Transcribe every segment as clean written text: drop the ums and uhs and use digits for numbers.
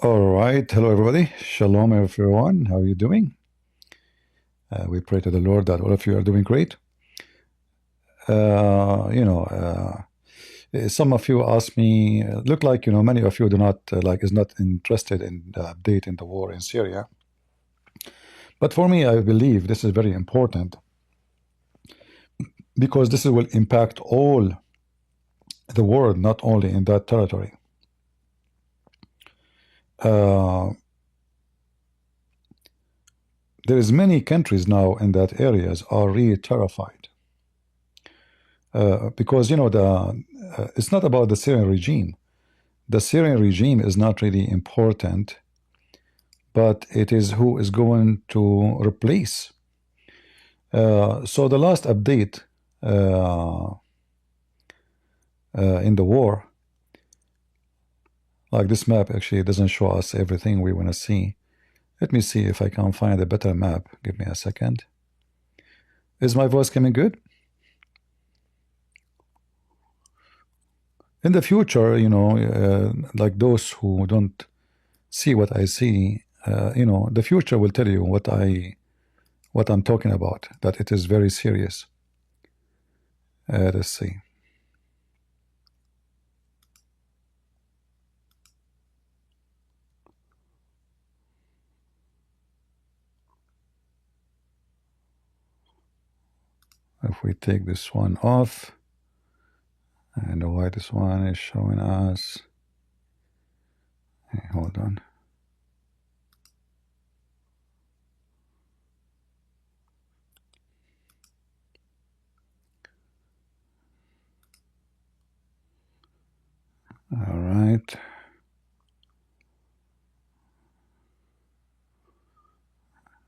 All right. Hello, everybody. Shalom, everyone. How are you doing? We pray to the Lord that all of you are doing great. Some of you asked me, look like, many of you do not, is not interested in the update in the war in Syria. But for me, I believe this is very important because this will impact all the world, not only in that territory. There is many countries now in that areas are really terrified. Because it's not about the Syrian regime. The Syrian regime is not really important, but it is who is going to replace. So the last update in the war, like this map actually doesn't show us everything we want to see. Let me see if I can find a better map. Give me a second. Is my voice coming good? In the future, like those who don't see what I see, the future will tell you what I'm talking about, that it is very serious. Let's see. If we take this one off, and why this one is showing us. Hey, hold on. All right.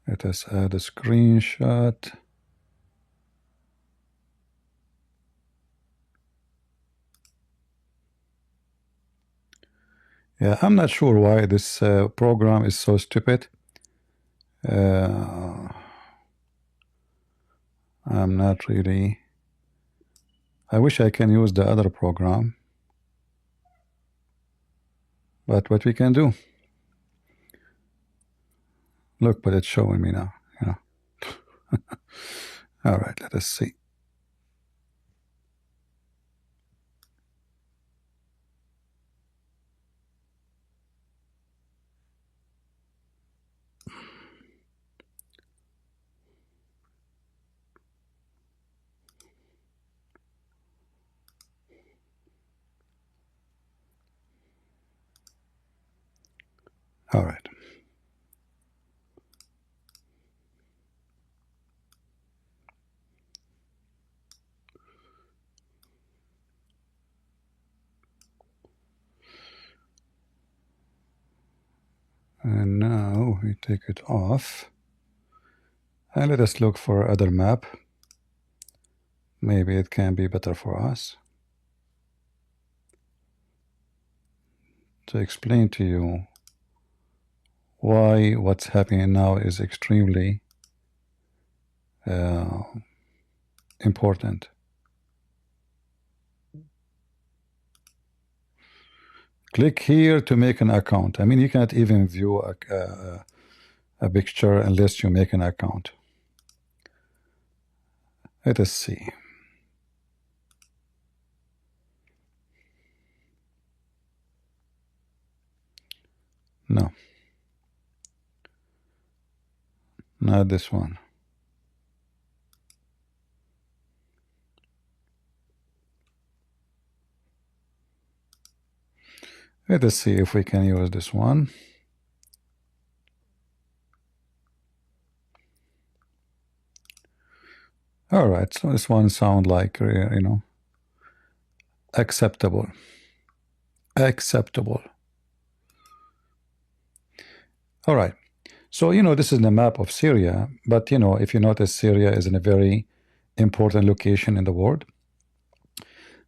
Let us add a screenshot. Yeah, I'm not sure why this program is so stupid. I'm not really. I wish I can use the other program, but what we can do. Look what it's showing me now. All right, let us see. All right. And now we take it off. And let us look for other map. Maybe it can be better for us. To explain to you why what's happening now is extremely important. Click here to make an account. I mean, you cannot even view a picture unless you make an account. Let us see. No, not this one. Let us see if we can use this one. All right, so this one sounds like, acceptable. Acceptable. All right. So, this is the map of Syria, but, if you notice, Syria is in a very important location in the world.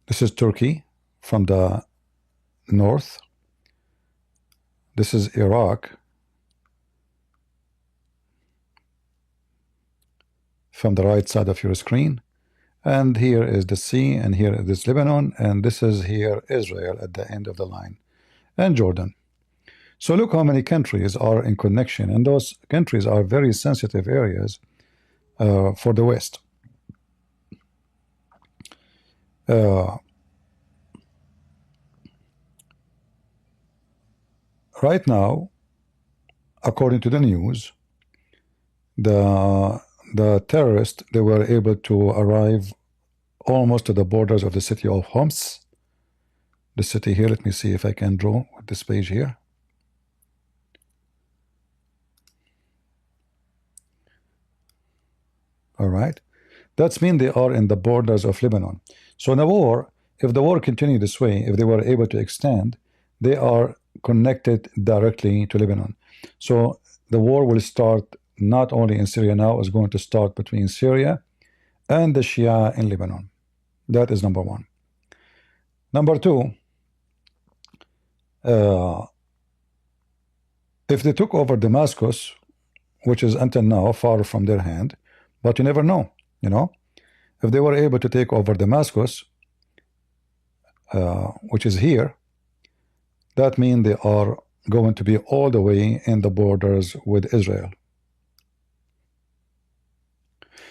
This is Turkey from the north. This is Iraq from the right side of your screen. And here is the sea, and here is Lebanon, and this is here Israel at the end of the line, and Jordan. So look how many countries are in connection, and those countries are very sensitive areas for the West. Right now, according to the news, the terrorists, they were able to arrive almost to the borders of the city of Homs. The city here, let me see if I can draw with this page here. All right. That's mean they are in the borders of Lebanon. So in the war, if the war continued this way, if they were able to extend, they are connected directly to Lebanon. So the war will start not only in Syria now, it's going to start between Syria and the Shia in Lebanon. That is number one. Number two, if they took over Damascus, which is until now far from their hand, but you never know, you know, if they were able to take over Damascus, which is here, that means they are going to be all the way in the borders with Israel.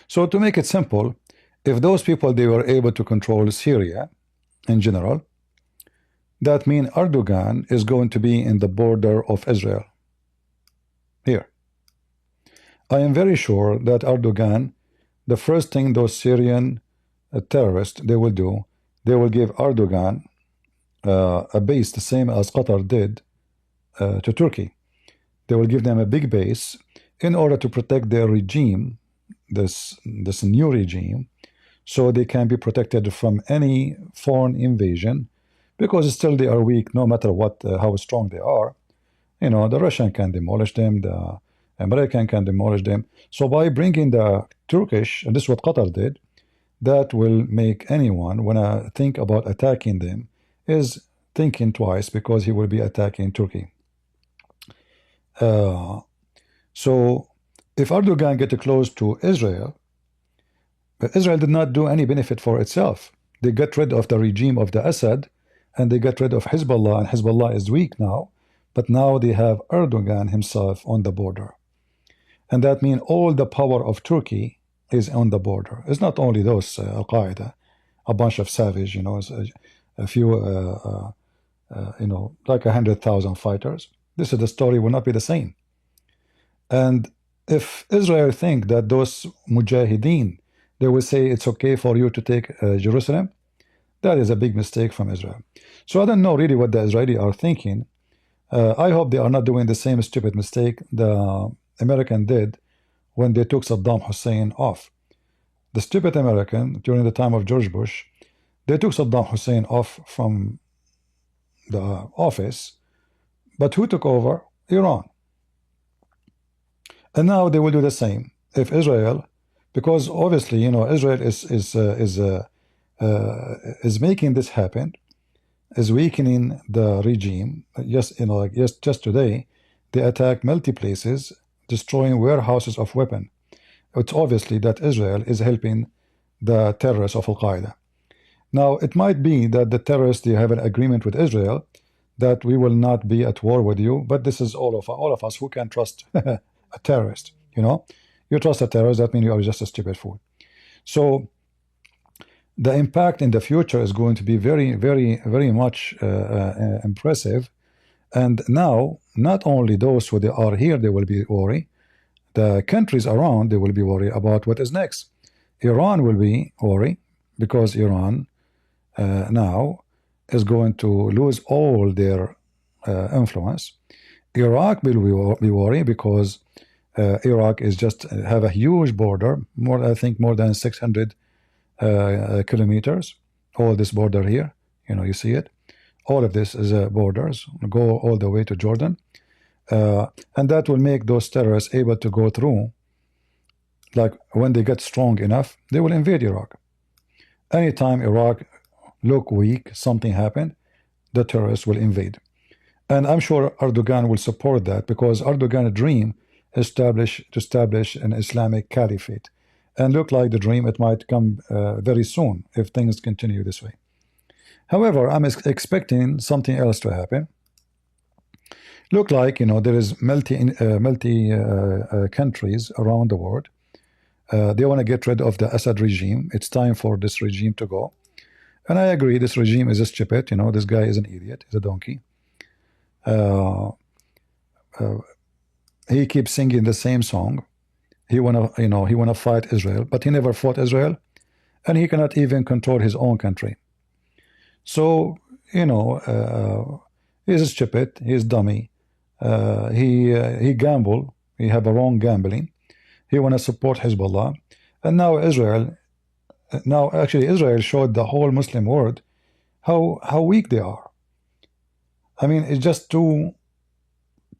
So to make it simple, if those people, they were able to control Syria in general, that means Erdogan is going to be in the border of Israel. Here. I am very sure that Erdogan, the first thing those Syrian terrorists, they will do, they will give Erdogan a base the same as Qatar did to Turkey. They will give them a big base in order to protect their regime, this new regime, so they can be protected from any foreign invasion, because still they are weak no matter what, how strong they are. You know, the Russian can demolish them, the American can demolish them. So by bringing the Turkish, and this is what Qatar did, that will make anyone, when I think about attacking them, is thinking twice, because he will be attacking Turkey. So if Erdogan get close to Israel, but Israel did not do any benefit for itself. They got rid of the regime of the Assad, and they got rid of Hezbollah, and Hezbollah is weak now, but now they have Erdogan himself on the border. And that means all the power of Turkey is on the border. It's not only those Al-Qaeda, a bunch of savage, you know, a few, you know, like 100,000 fighters. This is the story will not be the same. And if Israel think that those mujahideen, they will say it's okay for you to take Jerusalem, that is a big mistake from Israel. So I don't know really what the Israelis are thinking. I hope they are not doing the same stupid mistake the American did when they took Saddam Hussein off. The stupid American, during the time of George Bush, they took Saddam Hussein off from the office, but who took over? Iran. And now they will do the same. If Israel, because obviously, you know, Israel is making this happen, is weakening the regime. Yes, you know, like just today, they attacked multi places, destroying warehouses of weapons. It's obviously that Israel is helping the terrorists of Al-Qaeda. Now, it might be that the terrorists, they have an agreement with Israel that we will not be at war with you, but this is all of us who can trust a terrorist. You know, you trust a terrorist, that means you are just a stupid fool. So the impact in the future is going to be very, very, very much impressive. And now, not only those who they are here, they will be worried. The countries around, they will be worried about what is next. Iran will be worried because Iran now is going to lose all their influence. Iraq will be worried because Iraq is just have a huge border, I think more than 600 kilometers. All this border here, you know, you see it. All of this is borders, go all the way to Jordan. And that will make those terrorists able to go through. Like when they get strong enough, they will invade Iraq. Anytime Iraq look weak, something happened, the terrorists will invade. And I'm sure Erdogan will support that, because Erdogan's dream is to establish an Islamic caliphate. And look like the dream, it might come very soon if things continue this way. However, I'm expecting something else to happen. look like, there is multi countries around the world. They want to get rid of the Assad regime. It's time for this regime to go. And I agree, this regime is stupid. This guy is an idiot. He's a donkey. He keeps singing the same song. He wanna fight Israel, but he never fought Israel, and he cannot even control his own country. So he's stupid. He's dummy. He gamble. He have a wrong gambling. He wanna support Hezbollah, and now Israel. Now actually Israel showed the whole Muslim world how weak they are. I mean, it's just 2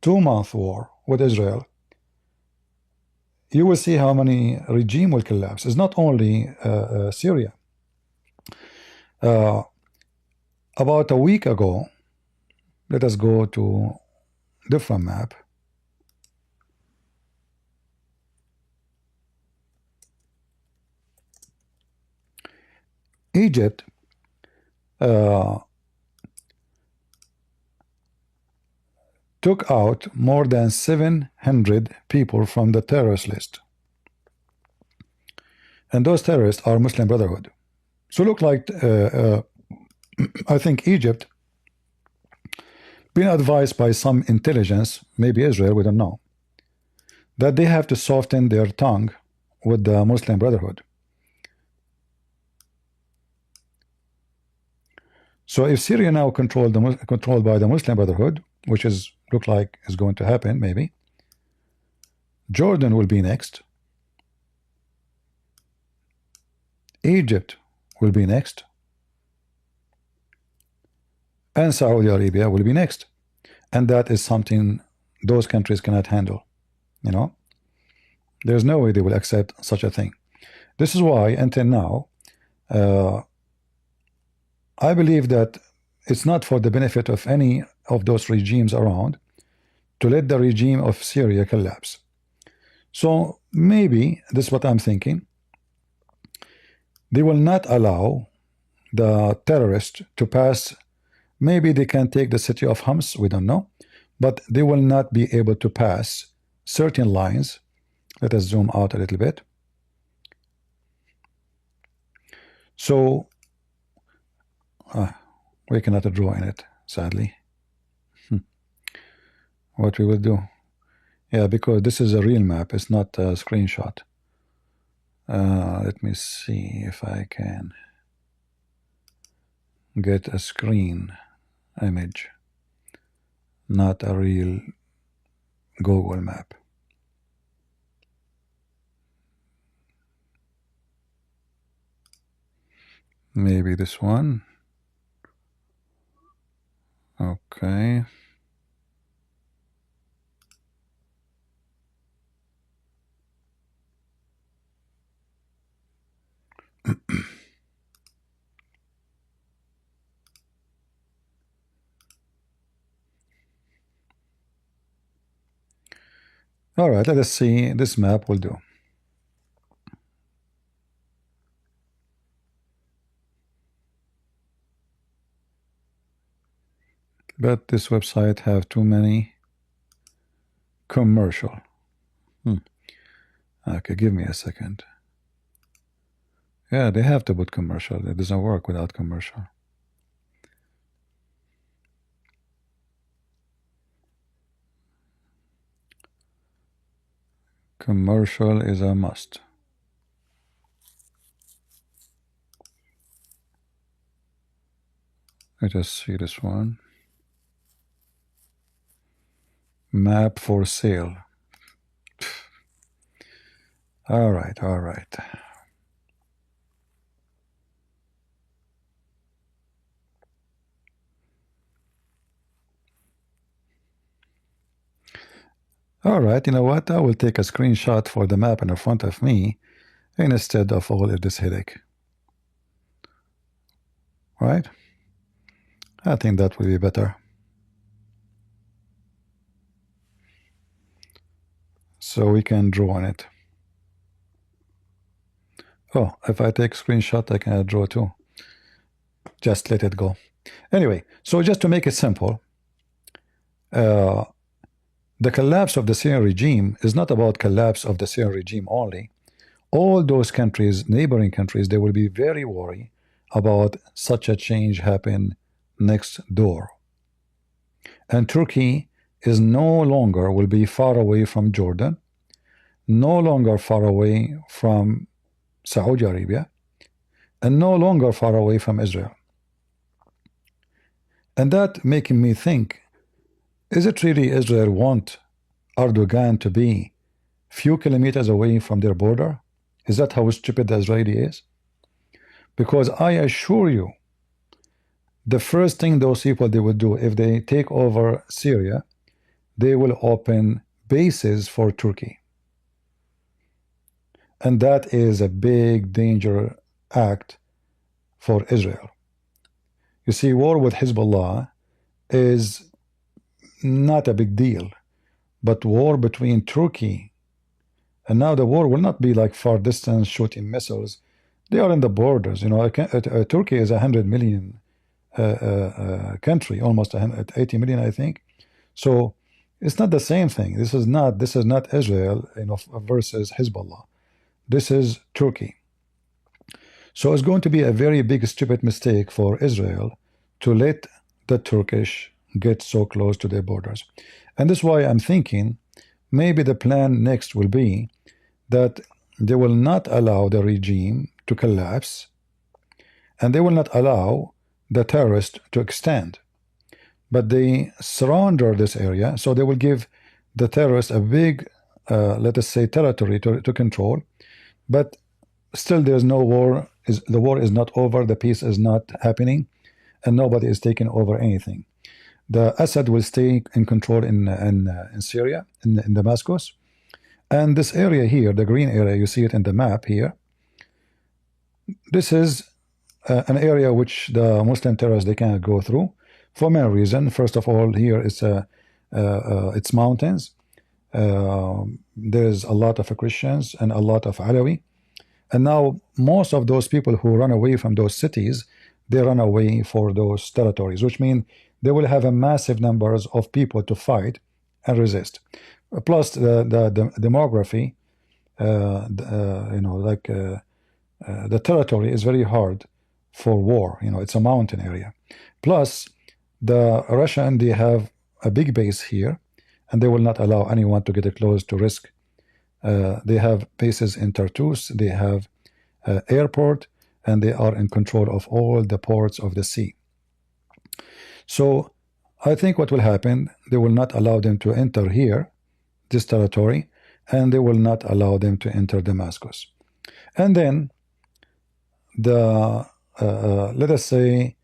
month war with Israel. You will see how many regime will collapse. It's not only Syria. About a week ago, let us go to different map. Egypt took out more than 700 people from the terrorist list. And those terrorists are Muslim Brotherhood. So look like, I think Egypt, being advised by some intelligence, maybe Israel, we don't know, that they have to soften their tongue with the Muslim Brotherhood. So if Syria now controlled by the Muslim Brotherhood, which is look like is going to happen, maybe Jordan will be next, Egypt will be next, and Saudi Arabia will be next. And that is something those countries cannot handle. There's no way they will accept such a thing. This is why until now I believe that it's not for the benefit of any of those regimes around to let the regime of Syria collapse. So maybe this is what I'm thinking. They will not allow the terrorists to pass. Maybe they can take the city of Homs, we don't know, but they will not be able to pass certain lines. Let us zoom out a little bit. So we cannot draw in it, sadly. What we will do? Yeah, because this is a real map, it's not a screenshot. Let me see if I can get a screen image, not a real Google map. Maybe this one. Okay. All right, let us see. This map will do. But this website have too many commercial. Okay, give me a second. Yeah, they have to put commercial. It doesn't work without commercial. Commercial is a must. Let us see this one. Map for sale. All right, all right. All right, you know what? I will take a screenshot for the map in front of me instead of all of this headache. Right? I think that will be better. So we can draw on it. Oh, if I take screenshot, I can draw too. Just let it go. Anyway, so just to make it simple, the collapse of the Syrian regime is not about collapse of the Syrian regime only. All those countries, neighboring countries, they will be very worried about such a change happen next door. And Turkey is no longer will be far away from Jordan, no longer far away from Saudi Arabia, and no longer far away from Israel. And that making me think, is it really Israel want Erdogan to be few kilometers away from their border? Is that how stupid the Israeli is? Because I assure you, the first thing those people they will do if they take over Syria, they will open bases for Turkey. And that is a big danger act for Israel. You see, war with Hezbollah is not a big deal, but war between Turkey, and now the war will not be like far distance shooting missiles. They are in the borders. You know, Turkey is 100 million country, almost 180 million, I think. So it's not the same thing. This is not Israel, you know, versus Hezbollah. This is Turkey. So it's going to be a very big stupid mistake for Israel to let the Turkish get so close to their borders. And this is why I'm thinking maybe the plan next will be that they will not allow the regime to collapse, and they will not allow the terrorists to extend, but they surrender this area, so they will give the terrorists a big let us say territory to control, but still there's no war. The war is not over, the peace is not happening, and nobody is taking over anything. The Assad will stay in control in Syria, in Damascus. And this area here, the green area, you see it in the map here. This is an area which the Muslim terrorists, they cannot go through for many reasons. First of all, here it's mountains. There's a lot of Christians and a lot of Alawi. And now most of those people who run away from those cities, they run away for those territories, which means they will have a massive numbers of people to fight and resist. Plus the demography, you know, like the territory is very hard for war. You know, it's a mountain area. Plus the Russian, they have a big base here, and they will not allow anyone to get close to risk. They have bases in Tartus, they have airport, and they are in control of all the ports of the sea. So I think what will happen, they will not allow them to enter here, this territory, and they will not allow them to enter Damascus. And then the let us say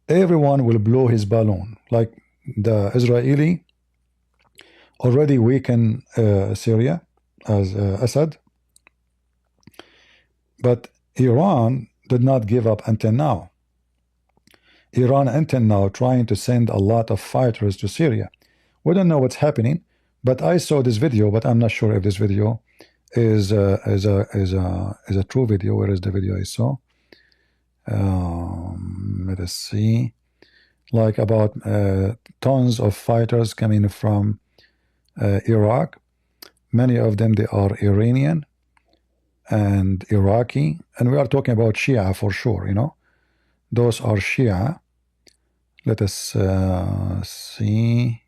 everyone will blow his balloon, like the Israeli already weakened Syria as Assad, but Iran did not give up until now. Iran until now trying to send a lot of fighters to Syria. We don't know what's happening, but I saw this video, but I'm not sure if this video is a true video. Where is the video I saw? Let us see. Like about tons of fighters coming from Iraq. Many of them, they are Iranian and Iraqi, and we are talking about Shia for sure, you know. Those are Shia. Let us see.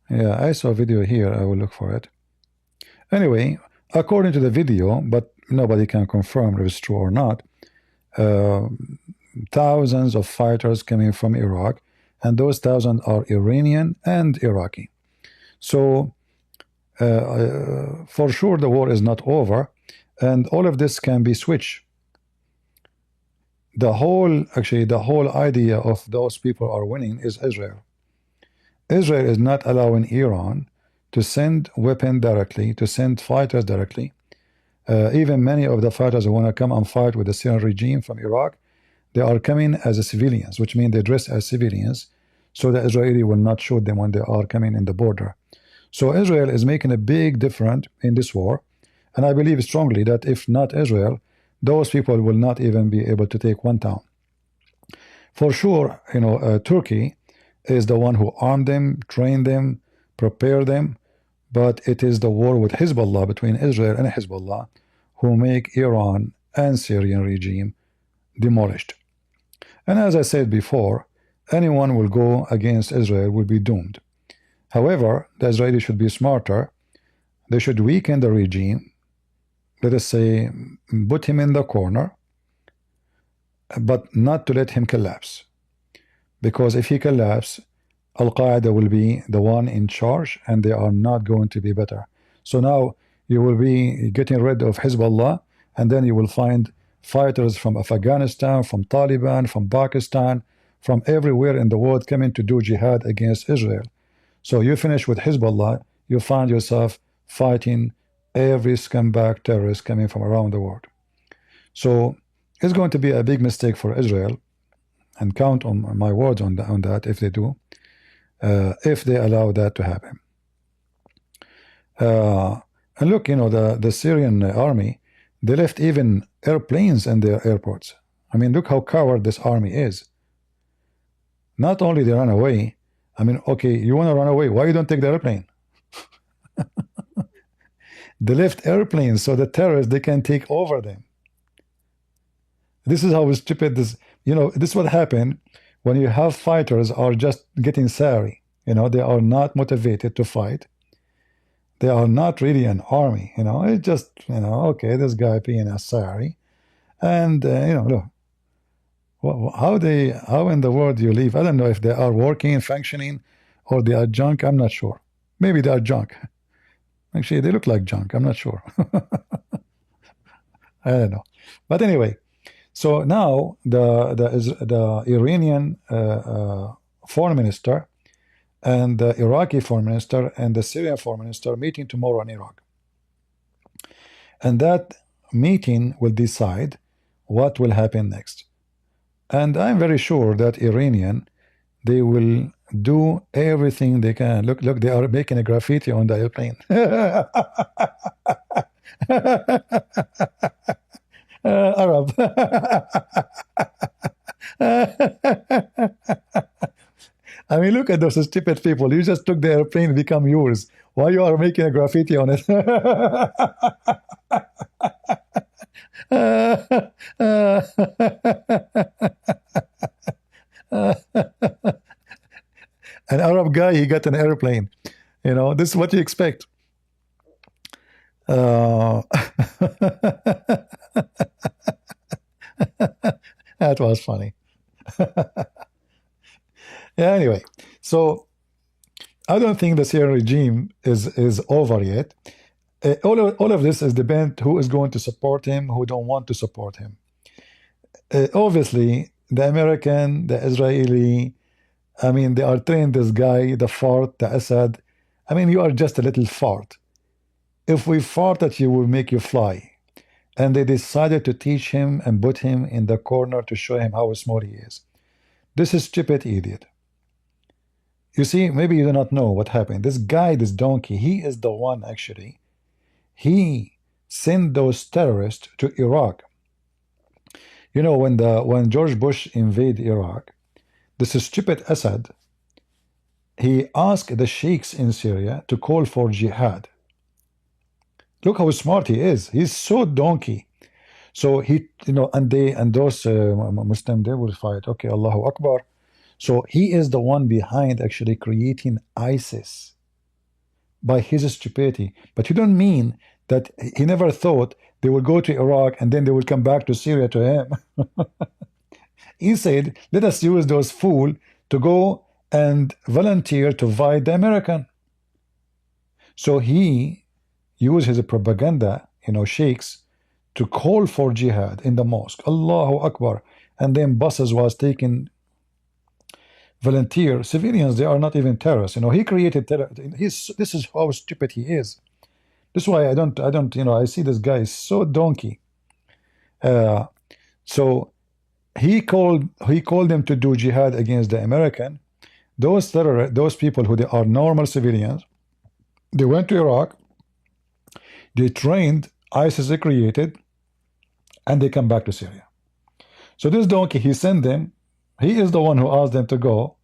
Yeah, I saw a video here. I will look for it. Anyway, according to the video, but nobody can confirm if it's true or not, thousands of fighters coming from Iraq, and those thousands are Iranian and Iraqi. So for sure the war is not over, and all of this can be switched. The whole idea of those people are winning is Israel. Israel is not allowing Iran to send weapons directly, to send fighters directly. Even many of the fighters who want to come and fight with the Syrian regime from Iraq, they are coming as civilians, which means they dress as civilians, so the Israeli will not shoot them when they are coming in the border. So Israel is making a big difference in this war, and I believe strongly that if not Israel, those people will not even be able to take one town. For sure, Turkey is the one who armed them, trained them, prepared them, but it is the war with Hezbollah, between Israel and Hezbollah, who make Iran and Syrian regime demolished. And as I said before, anyone will go against Israel will be doomed. However, the Israelis should be smarter. They should weaken the regime, let us say, put him in the corner, but not to let him collapse. Because if he collapses, Al-Qaeda will be the one in charge, and they are not going to be better. So now you will be getting rid of Hezbollah, and then you will find fighters from Afghanistan, from Taliban, from Pakistan, from everywhere in the world coming to do jihad against Israel. So you finish with Hezbollah, you find yourself fighting every scumbag terrorist coming from around the world. So it's going to be a big mistake for Israel, and count on my words on that if they do, if they allow that to happen. And look, the Syrian army, they left even airplanes in their airports. I mean, look how coward this army is. Not only they run away, I mean, okay, you want to run away, why you don't take the airplane? They left airplanes so the terrorists, they can take over them. This is how stupid this, this is what happened when you have fighters are just getting sorry. They are not motivated to fight. They are not really an army. It's just, okay, this guy being a sorry. And, look, how in the world you live? I don't know if they are working, functioning, or they are junk. I'm not sure. Maybe they are junk. Actually, they look like junk. I'm not sure. I don't know. But anyway, so now the Iranian foreign minister and the Iraqi foreign minister and the Syrian foreign minister are meeting tomorrow in Iraq. And that meeting will decide what will happen next. And I'm very sure that Iranian, they will do everything they can. Look, they are making a graffiti on the airplane. Arab. I mean, look at those stupid people. You just took the airplane, become yours. Why you are making a graffiti on it? An Arab guy, he got an airplane. This is what you expect. That was funny. Yeah, anyway, so I don't think the Syrian regime is over yet. All of this is depend who is going to support him, who don't want to support him. Obviously, the American, the Israeli, I mean, they are trained this guy, the fart, the Assad. I mean, you are just a little fart. If we fart at you, we'll make you fly. And they decided to teach him and put him in the corner to show him how smart he is. This is stupid idiot. You see, maybe you do not know what happened. This guy, this donkey, he is the one actually. He sent those terrorists to Iraq. When George Bush invaded Iraq, this stupid Assad, he asked the sheikhs in Syria to call for jihad. Look how smart he is. He's so donkey. So he, and those Muslim, they will fight. Okay, Allahu Akbar. So he is the one behind actually creating ISIS by his stupidity. But you don't mean that he never thought they will go to Iraq and then they will come back to Syria to him. He said, let us use those fools to go and volunteer to fight the American. So he used his propaganda, sheikhs, to call for jihad in the mosque. Allahu Akbar. And then buses was taking volunteer civilians. They are not even terrorists. He created terror. This is how stupid he is. This is why I don't, I see this guy is so donkey. So he called them to do jihad against the American. Those people who they are normal civilians, they went to Iraq, they trained, ISIS created, and they come back to Syria. So this donkey, he sent them, he is the one who asked them to go,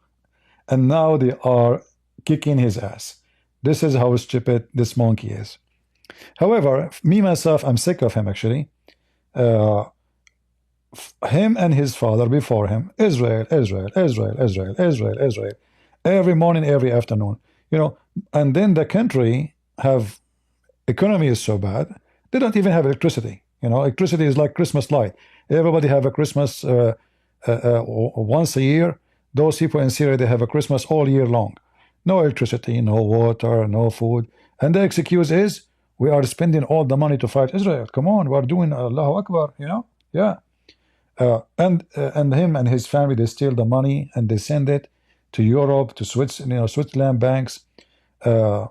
and now they are kicking his ass. This is how stupid this monkey is. However, me myself, I'm sick of him actually. Him and his father before him, Israel, Israel, Israel, Israel, Israel, Israel, every morning, every afternoon, and then the country have economy is so bad, they don't even have electricity. Electricity is like Christmas light. Everybody have a Christmas once a year. Those people in Syria, they have a Christmas all year long. No electricity, no water, no food. And the excuse is, we are spending all the money to fight Israel. Come on, we are doing Allahu Akbar, Yeah. And him and his family, they steal the money and they send it to Europe, to Switzerland banks. They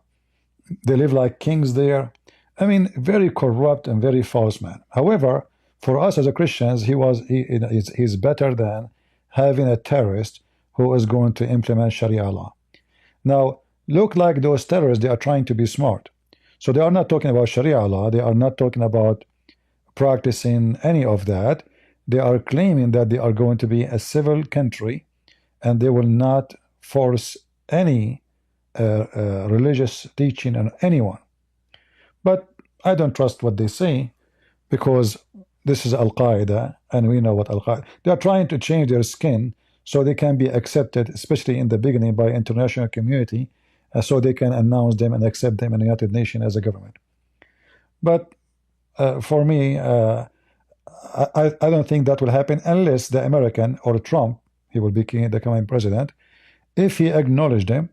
live like kings there. I mean, very corrupt and very false man. However, for us as a Christians, he's better than having a terrorist who is going to implement Sharia law. Now, look like those terrorists, they are trying to be smart. So they are not talking about Sharia law. They are not talking about practicing any of that. They are claiming that they are going to be a civil country and they will not force any religious teaching on anyone. But I don't trust what they say, because this is Al-Qaeda, and we know what Al-Qaeda. They are trying to change their skin so they can be accepted, especially in the beginning, by international community, so they can announce them and accept them in the United Nations as a government. But for me, I don't think that will happen unless the American or Trump, he will be the coming president, if he acknowledged them,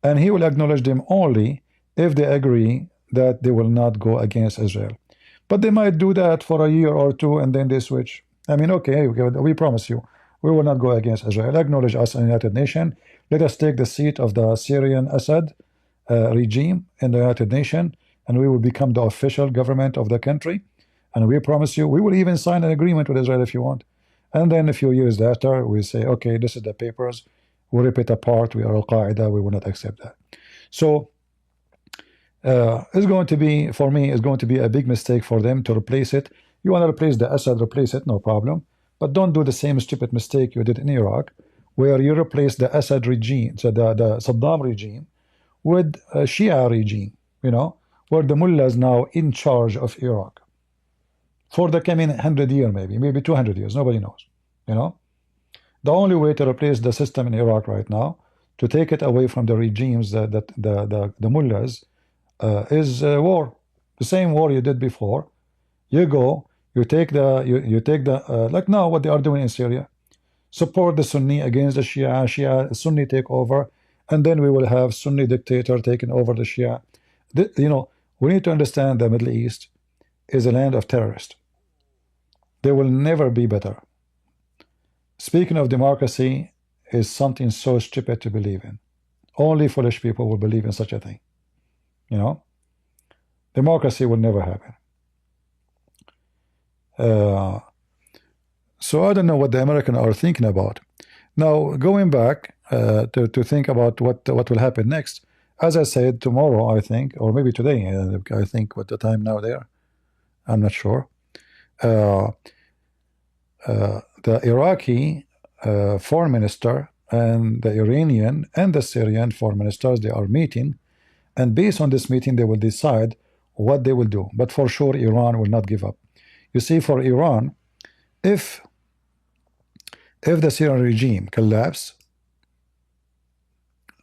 and he will acknowledge them only if they agree that they will not go against Israel. But they might do that for a year or two and then they switch. I mean, okay, we promise you, we will not go against Israel. Acknowledge us in the United Nations. Let us take the seat of the Syrian Assad regime in the United Nations, and we will become the official government of the country. And we promise you, we will even sign an agreement with Israel if you want. And then a few years after, we say, okay, this is the papers. We rip it apart. We are Al-Qaeda. We will not accept that. So it's going to be, for me, it's going to be a big mistake for them to replace it. You want to replace the Assad, replace it, no problem. But don't do the same stupid mistake you did in Iraq, where you replace the Assad regime, so the Saddam regime, with a Shia regime, where the mullah is now in charge of Iraq for the coming 100 years, maybe 200 years, nobody knows. The only way to replace the system in Iraq right now, to take it away from the regimes, the mullahs, is war. The same war you did before. You go, you take the like now what they are doing in Syria, support the Sunni against the Shia, Sunni take over, and then we will have Sunni dictator taking over the Shia. We need to understand the Middle East is a land of terrorists. They will never be better. Speaking of democracy is something so stupid to believe in. Only foolish people will believe in such a thing. Democracy will never happen. So I don't know what the Americans are thinking about. Now, going back to think about what will happen next, as I said, tomorrow, I think, or maybe today, I think, what the time now there, I'm not sure. The Iraqi foreign minister and the Iranian and the Syrian foreign ministers, they are meeting, and based on this meeting, they will decide what they will do. But for sure, Iran will not give up. You see, for Iran, if the Syrian regime collapse,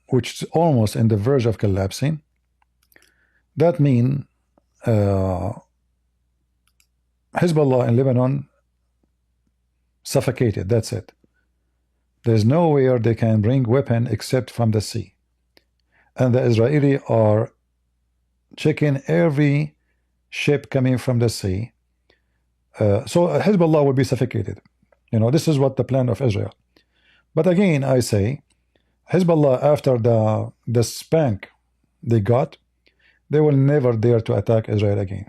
which is almost in the verge of collapsing, that means Hezbollah in Lebanon suffocated. That's it. There's nowhere they can bring weapon except from the sea. And the Israeli are checking every ship coming from the sea. So Hezbollah will be suffocated. This is what the plan of Israel. But again, I say, Hezbollah, after the spank they got, they will never dare to attack Israel again.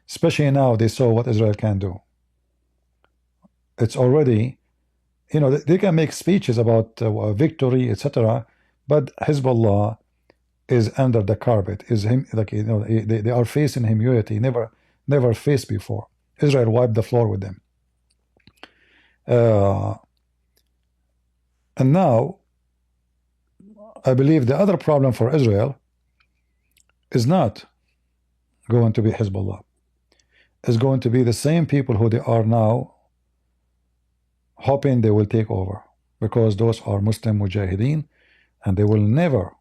Especially now they saw what Israel can do. It's already, they can make speeches about victory, etc. But Hezbollah is under the carpet. They are facing humility never faced before. Israel wiped the floor with them. And now, I believe the other problem for Israel is not going to be Hezbollah. It's going to be the same people who they are now hoping they will take over, because those are Muslim mujahideen, and they will never,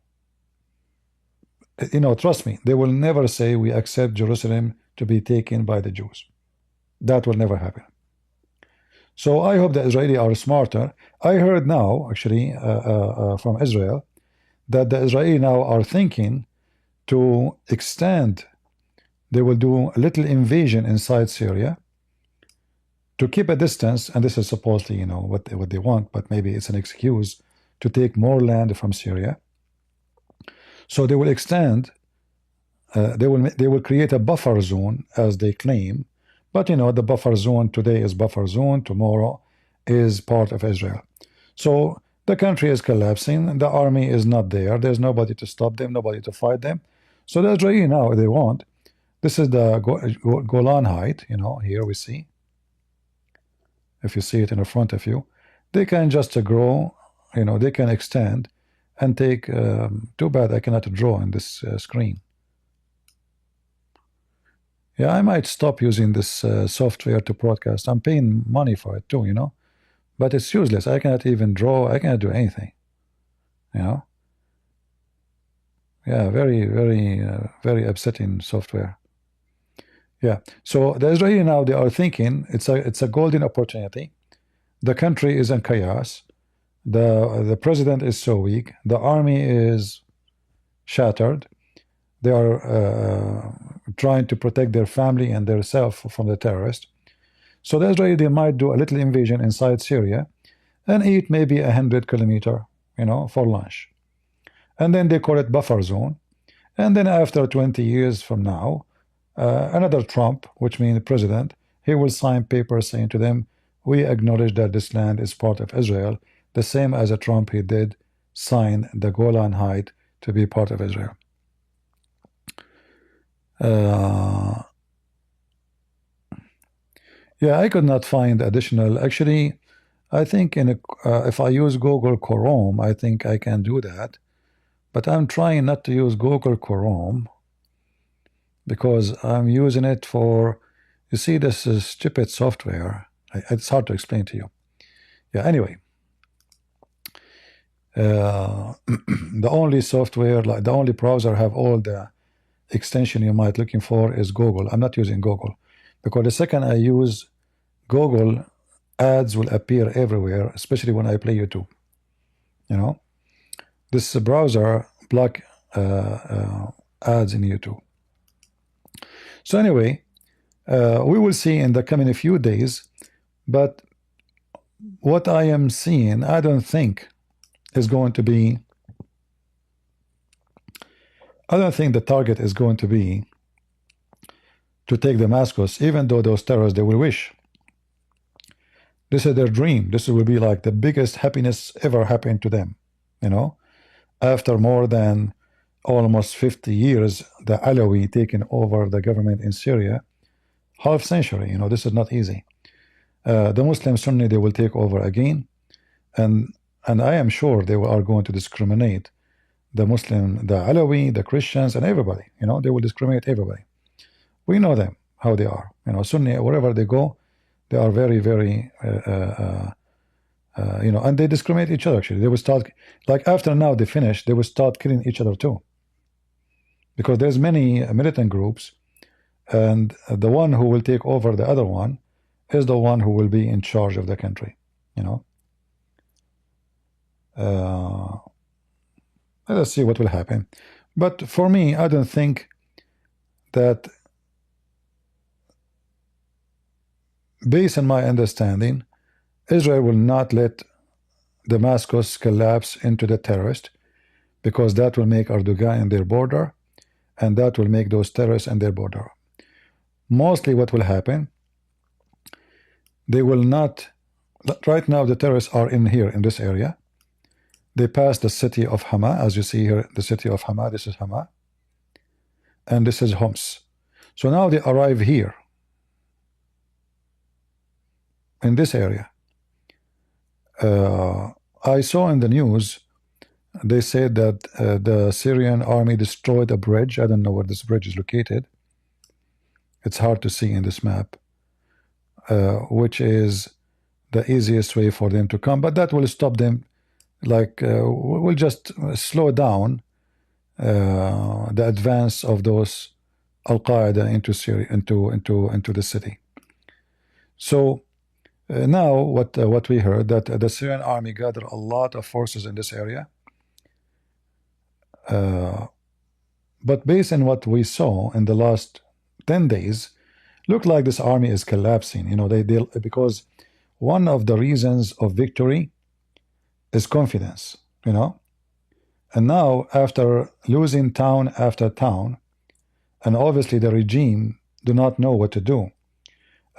trust me, they will never say we accept Jerusalem to be taken by the Jews. That will never happen. So I hope the Israelis are smarter. I heard now, actually, from Israel, that the Israelis now are thinking to extend. They will do a little invasion inside Syria to keep a distance, and this is supposedly, what they want, but maybe it's an excuse to take more land from Syria. So they will extend. They will create a buffer zone, as they claim. But the buffer zone today is buffer zone, tomorrow is part of Israel. So the country is collapsing, the army is not there, there's nobody to stop them, nobody to fight them. So the Israeli now, they want, this is the Golan Height, here we see. If you see it in front of you, they can just grow, they can extend and take, too bad I cannot draw in this screen. Yeah, I might stop using this software to broadcast. I'm paying money for it too, but it's useless. I cannot even draw. I cannot do anything, Yeah, very, very, very upsetting software. Yeah, so the Israeli now, they are thinking it's a golden opportunity. The country is in chaos. The president is so weak. The army is shattered. They are trying to protect their family and themselves from the terrorists. So the Israeli, they might do a little invasion inside Syria and eat maybe 100 kilometers, for lunch. And then they call it buffer zone. And then after 20 years from now, another Trump, which means the president, he will sign papers saying to them, we acknowledge that this land is part of Israel, the same as a Trump he did sign the Golan Height to be part of Israel. Yeah, I could not find additional. Actually, I think if I use Google Chrome, I think I can do that. But I'm trying not to use Google Chrome because I'm using it for, you see, this is stupid software. It's hard to explain to you. Yeah, anyway. The only software, like the only browser have all the extension you might looking for is Google. I'm not using Google because the second I use Google, ads will appear everywhere, especially when I play YouTube. This browser block ads in YouTube. So anyway, we will see in the coming few days, but what I am seeing, I don't think is going to be, I don't think the target is going to be to take Damascus, even though those terrorists, they will wish. This is their dream. This will be like the biggest happiness ever happened to them, after more than almost 50 years, the Alawi taking over the government in Syria, half century, this is not easy. The Muslim Sunni, they will take over again, and I am sure they are going to discriminate the Muslim, the Alawi, the Christians, and everybody. They will discriminate everybody. We know them, how they are. Sunni, wherever they go, they are very, very, and they discriminate each other, actually. They will start, like after now they finish, they will start killing each other too. Because there's many militant groups, and the one who will take over the other one is the one who will be in charge of the country, Let's see what will happen. But for me, I don't think that, based on my understanding, Israel will not let Damascus collapse into the terrorist, because that will make Erdogan in their border, and that will make those terrorists in their border. Mostly what will happen, they will not, right now the terrorists are in here, in this area. They pass the city of Hama, as you see here, the city of Hama, this is Hama, and this is Homs. So now they arrive here. in this area. I saw in the news, they said that the Syrian army destroyed a bridge. I don't know where this bridge is located. It's hard to see in this map, which is the easiest way for them to come, but that will stop them. Like, we'll just slow down the advance of those Al-Qaeda into Syria, into the city. So now what we heard, that the Syrian army gathered a lot of forces in this area, but based on what we saw in the last 10 days, look like this army is collapsing. You know, they because one of the reasons of victory is confidence, you know. And now, after losing town after town, and obviously the regime do not know what to do,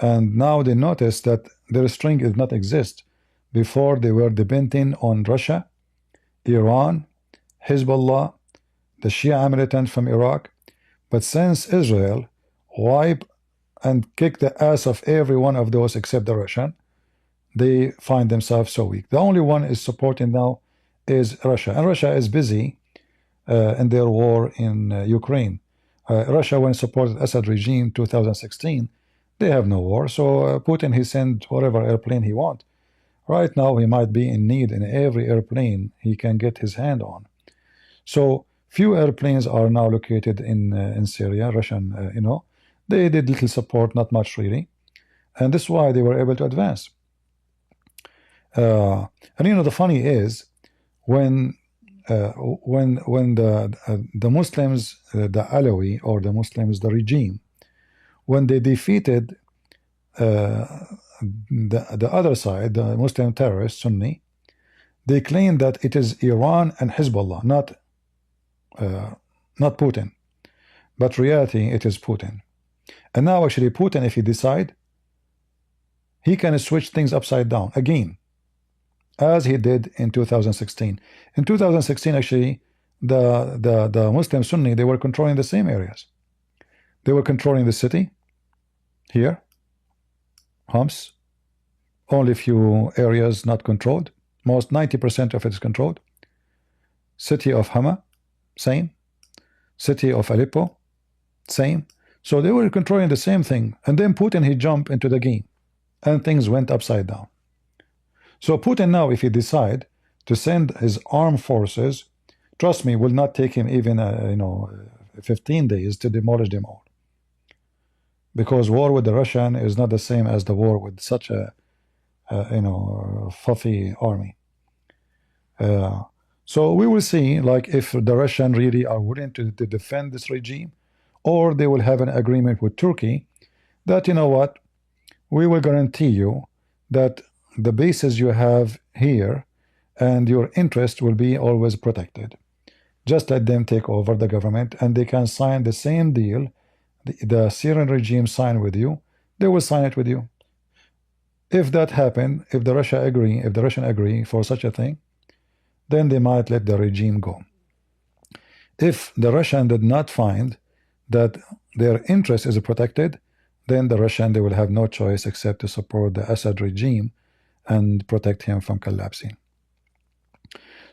and now they notice that their strength does not exist. Before, they were depending on Russia, Iran, Hezbollah, the Shia militant from Iraq, but since Israel wipe and kick the ass of every one of those except the Russian, they find themselves so weak. The only one is supporting now is Russia, and Russia is busy in their war in Ukraine. Russia, when supported Assad regime 2016, they have no war. So Putin, he sent whatever airplane he wants. Right now, he might be in need in every airplane he can get his hand on. So few airplanes are now located in Syria, Russian, you know. They did little support, not much really, and this is why they were able to advance. And you know, the funny is, when the Muslims, the Alawi, or the Muslims, the regime, when they defeated the other side, the Muslim terrorists, Sunni, they claim that it is Iran and Hezbollah, not Putin, but reality it is Putin. And now actually Putin, if he decide, he can switch things upside down again, as he did in 2016. In 2016, actually, the Muslim Sunni, they were controlling the same areas. They were controlling the city here, Homs, only few areas not controlled. Most 90% of it is controlled. City of Hama, same. City of Aleppo, same. So they were controlling the same thing. And then Putin, he jumped into the game, and things went upside down. So Putin now, if he decide to send his armed forces, trust me, will not take him even 15 days to demolish them all. Because war with the Russian is not the same as the war with such a fluffy army. So we will see, like, if the Russian really are willing to defend this regime, or they will have an agreement with Turkey that, you know what, we will guarantee you that the bases you have here and your interest will be always protected. Just let them take over the government, and they can sign the same deal the Syrian regime signed with you. They will sign it with you. If that happen, if the Russian agree for such a thing, then they might let the regime go. If the Russian did not find that their interest is protected, then the Russian, they will have no choice except to support the Assad regime and protect him from collapsing.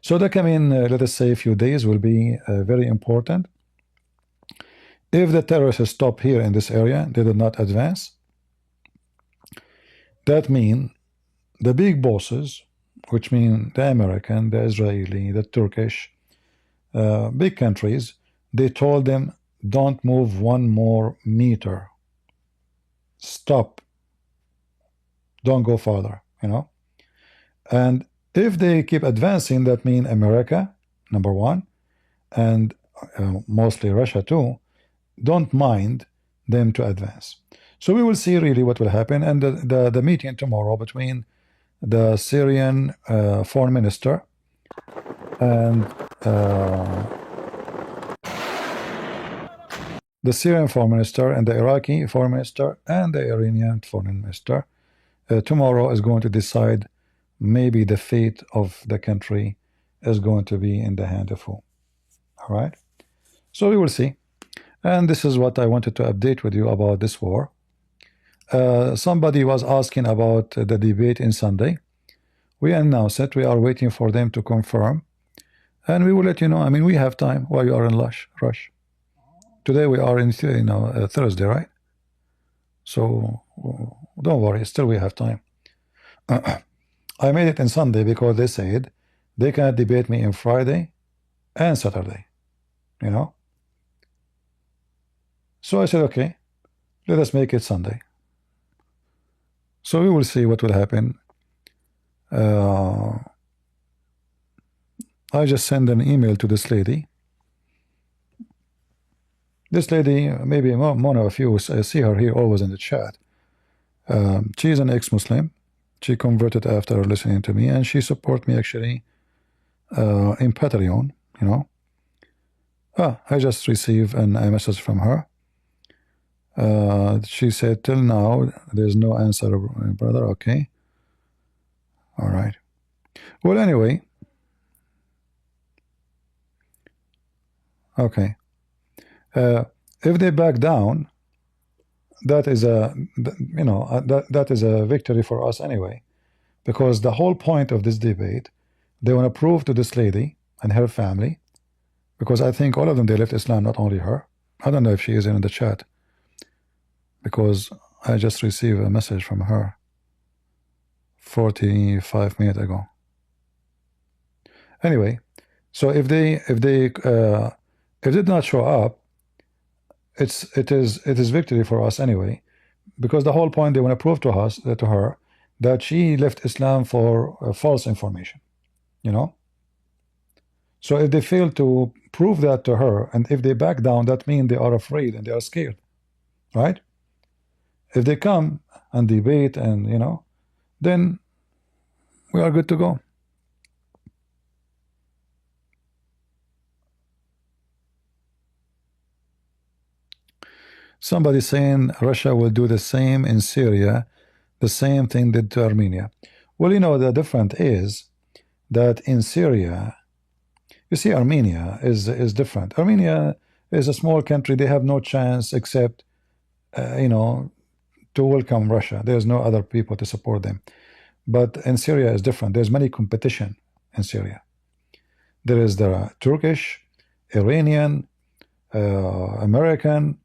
So the coming, let us say, a few days will be very important. If the terrorists stop here in this area, they did not advance, that means the big bosses, which mean the American, the Israeli, the Turkish, big countries, they told them, don't move one more meter. Stop. Don't go farther, you know. And if they keep advancing, that means America, number one, and mostly Russia too, don't mind them to advance. So we will see really what will happen. And the meeting tomorrow between the Syrian foreign minister and the Iraqi foreign minister and the Iranian foreign minister tomorrow is going to decide maybe the fate of the country is going to be in the hand of who. All right. So we will see. And this is what I wanted to update with you about this war. Somebody was asking about the debate in Sunday. We announced it. We are waiting for them to confirm, and we will let you know. I mean, we have time while you are in rush. Today we are in Thursday, right? So don't worry. Still, we have time. I made it in Sunday because they said they can debate me in Friday and Saturday. You know. So I said, okay, let us make it Sunday. So we will see what will happen. I just send an email to this lady. This lady, maybe one of you see her here always in the chat. She's an ex-Muslim. She converted after listening to me, and she support me actually in Patreon. You know. I just received a message from her. She said, till now, there's no answer, brother. Okay. All right. Well, anyway. Okay. If they back down, that is that is a victory for us anyway, because the whole point of this debate, they want to prove to this lady and her family, because I think all of them, they left Islam, not only her. I don't know if she is in the chat, because I just received a message from her 45 minutes ago. Anyway, so if they did not show up, it is victory for us anyway, because the whole point, they want to prove to us to her that she left Islam for false information, you know. So if they fail to prove that to her, and if they back down, that means they are afraid and they are scared, right? If they come and debate, and then we are good to go. Somebody saying Russia will do the same in Syria, the same thing did to Armenia. Well, the difference is that in Syria, you see, Armenia is different. Armenia is a small country. They have no chance except, to welcome Russia. There's no other people to support them. But in Syria is different. There's many competition in Syria. There is the Turkish, Iranian, American,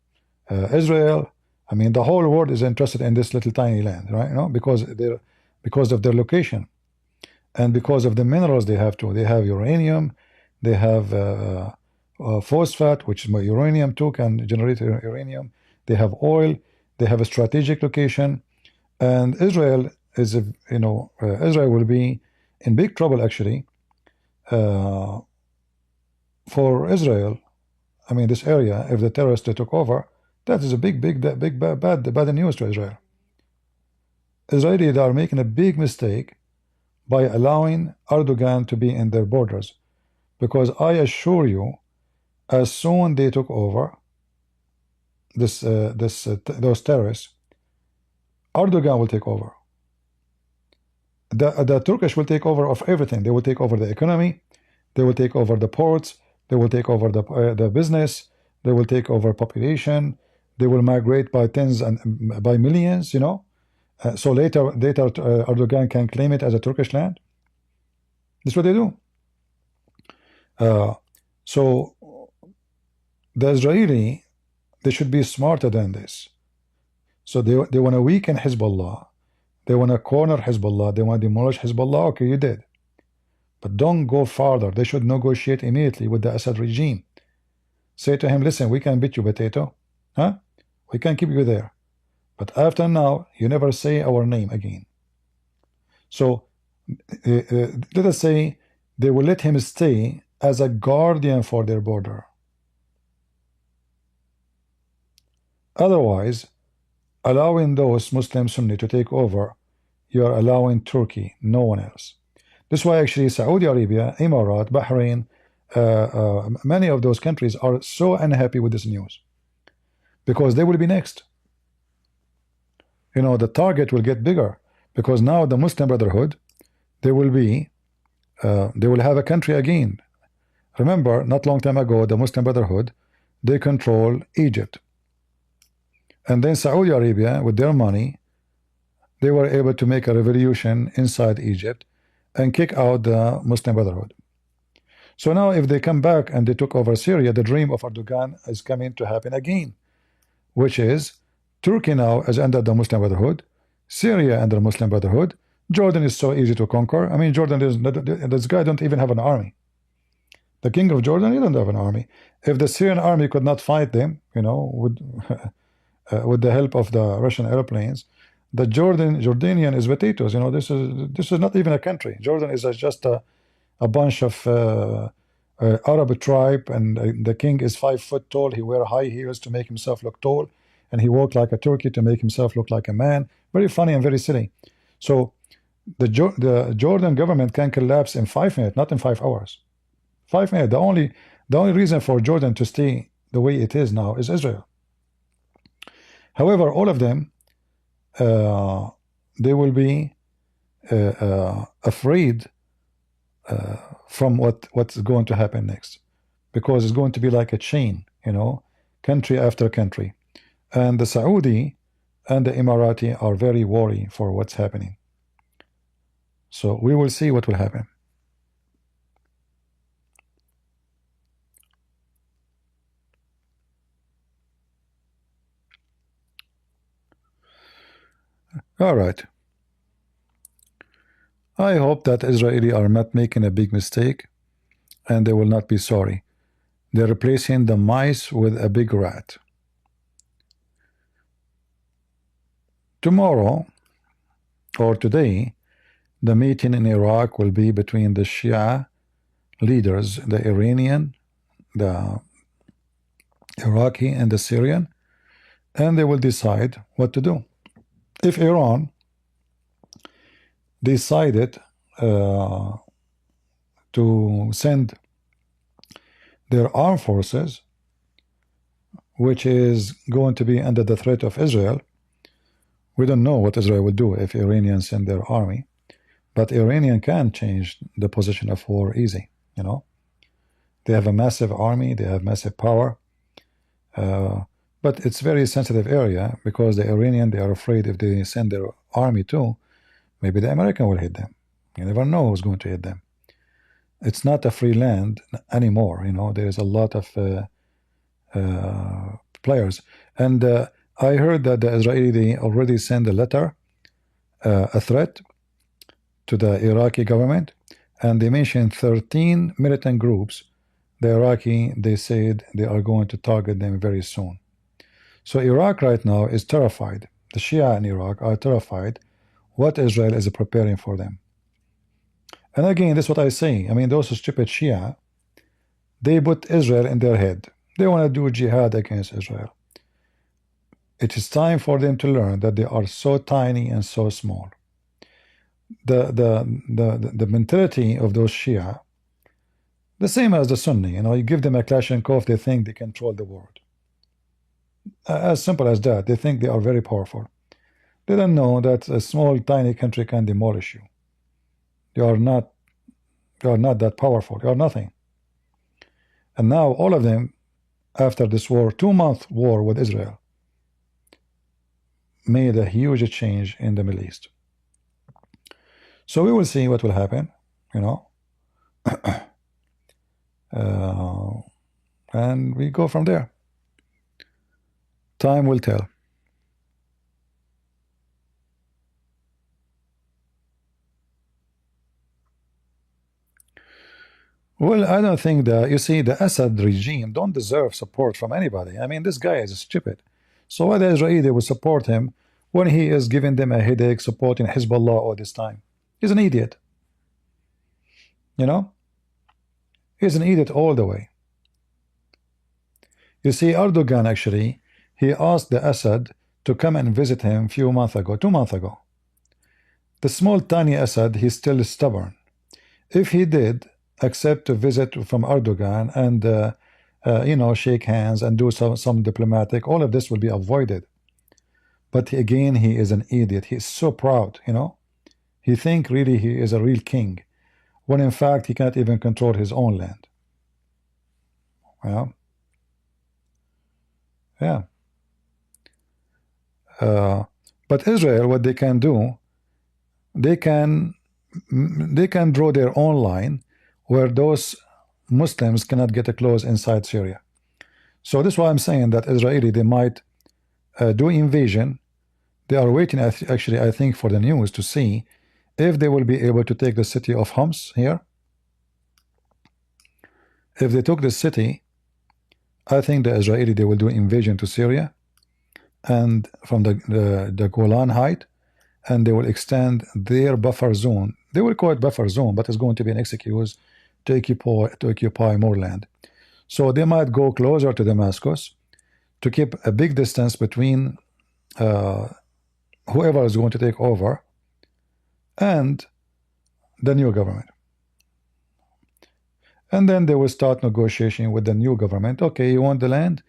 Israel. I mean, the whole world is interested in this little tiny land, right? Because of their location, and because of the minerals they have too. They have uranium, they have phosphate, which uranium too can generate uranium. They have oil. They have a strategic location, and Israel is Israel will be in big trouble actually. For Israel, I mean, this area, if the terrorists took over, that is a big bad news to Israel. Israelis are making a big mistake by allowing Erdogan to be in their borders, because I assure you, as soon they took over those terrorists, Erdogan will take over. The Turkish will take over of everything. They will take over the economy. They will take over the ports. They will take over the business. They will take over population. They will migrate by tens and by millions, so later Erdogan can claim it as a Turkish land. That's what they do. So the Israeli, they should be smarter than this. So they want to weaken Hezbollah. They want to corner Hezbollah. They want to demolish Hezbollah. Okay, you did. But don't go farther. They should negotiate immediately with the Assad regime. Say to him, listen, we can beat you, potato. Huh? We can keep you there. But after now, you never say our name again. So let us say they will let him stay as a guardian for their border. Otherwise, allowing those Muslim Sunni to take over, you are allowing Turkey, no one else. This is why actually Saudi Arabia, Emirat, Bahrain, many of those countries are so unhappy with this news, because they will be next. The target will get bigger, because now the Muslim Brotherhood, they will have a country again. Remember, not long time ago, the Muslim Brotherhood, they control Egypt. And then Saudi Arabia, with their money, they were able to make a revolution inside Egypt and kick out the Muslim Brotherhood. So now if they come back and they took over Syria, the dream of Erdogan is coming to happen again, which is Turkey now is under the Muslim Brotherhood, Syria under Muslim Brotherhood. Jordan is so easy to conquer. I mean, Jordan is not, this guy don't even have an army. The king of Jordan, he don't have an army. If the Syrian army could not fight them, you know, with the help of the Russian airplanes, the Jordanian is potatoes. You know, this is not even a country. Jordan is just a bunch of Arab tribe, and the king is 5 foot tall. He wear high heels to make himself look tall, and he walk like a turkey to make himself look like a man. Very funny and very silly. So the Jordan government can collapse in 5 minutes, not in 5 hours. 5 minutes. The only reason for Jordan to stay the way it is now is Israel. However, all of them, they will be afraid from what's going to happen next, because it's going to be like a chain, you know, country after country, and the Saudi and the Emirati are very worried for what's happening. So we will see what will happen. All right. I hope that Israeli are not making a big mistake, and they will not be sorry. They're replacing the mice with a big rat. Tomorrow, or today, the meeting in Iraq will be between the Shia leaders, the Iranian, the Iraqi, and the Syrian, and they will decide what to do. If Iran decided to send their armed forces, which is going to be under the threat of Israel, we don't know what Israel will do if Iranians send their army, but Iranian can change the position of war easy, you know. They have a massive army, they have massive power, but it's very sensitive area, because the Iranian, they are afraid if they send their army too, maybe the American will hit them. You never know who's going to hit them. It's not a free land anymore, you know. There is a lot of players, and I heard that the Israeli, they already sent a letter, a threat to the Iraqi government, and they mentioned 13 militant groups. The Iraqi, they said they are going to target them very soon. So Iraq right now is terrified. The Shia in Iraq are terrified what Israel is preparing for them. And again, this is what I say. I mean, those stupid Shia, they put Israel in their head. They want to do jihad against Israel. It is time for them to learn that they are so tiny and so small. The mentality of those Shia, the same as the Sunni. You know, you give them a Kalashnikov, they think they control the world. As simple as that. They think they are very powerful. They don't know that a small, tiny country can demolish you. You are not that powerful. You are nothing. And now all of them, after this war, 2-month war with Israel, made a huge change in the Middle East. So we will see what will happen, you know, and we go from there. Time will tell. Well, I don't think that, you see, the Assad regime don't deserve support from anybody. I mean, this guy is stupid. So why the Israeli would support him when he is giving them a headache supporting Hezbollah all this time? He's an idiot. You know? He's an idiot all the way. You see, Erdogan actually, he asked the Assad to come and visit him a few months ago, 2 months ago. The small tiny Assad, he's still stubborn. If he did accept a visit from Erdogan and you know, shake hands and do some diplomatic, all of this will be avoided. But again, he is an idiot. He's so proud, you know. He think really he is a real king, when in fact he cannot even control his own land. Well, yeah. Uh, but Israel, what they can do, they can draw their own line where those Muslims cannot get close inside Syria. So this is why I'm saying that Israeli, they might do invasion. They are waiting, actually, I think, for the news to see if they will be able to take the city of Homs here. If they took the city, I think the Israeli, they will do invasion to Syria and from the Golan Height, and they will extend their buffer zone. They will call it buffer zone, but it's going to be an excuse to occupy more land. So they might go closer to Damascus to keep a big distance between whoever is going to take over and the new government. And then they will start negotiation with the new government. Okay, you want the land?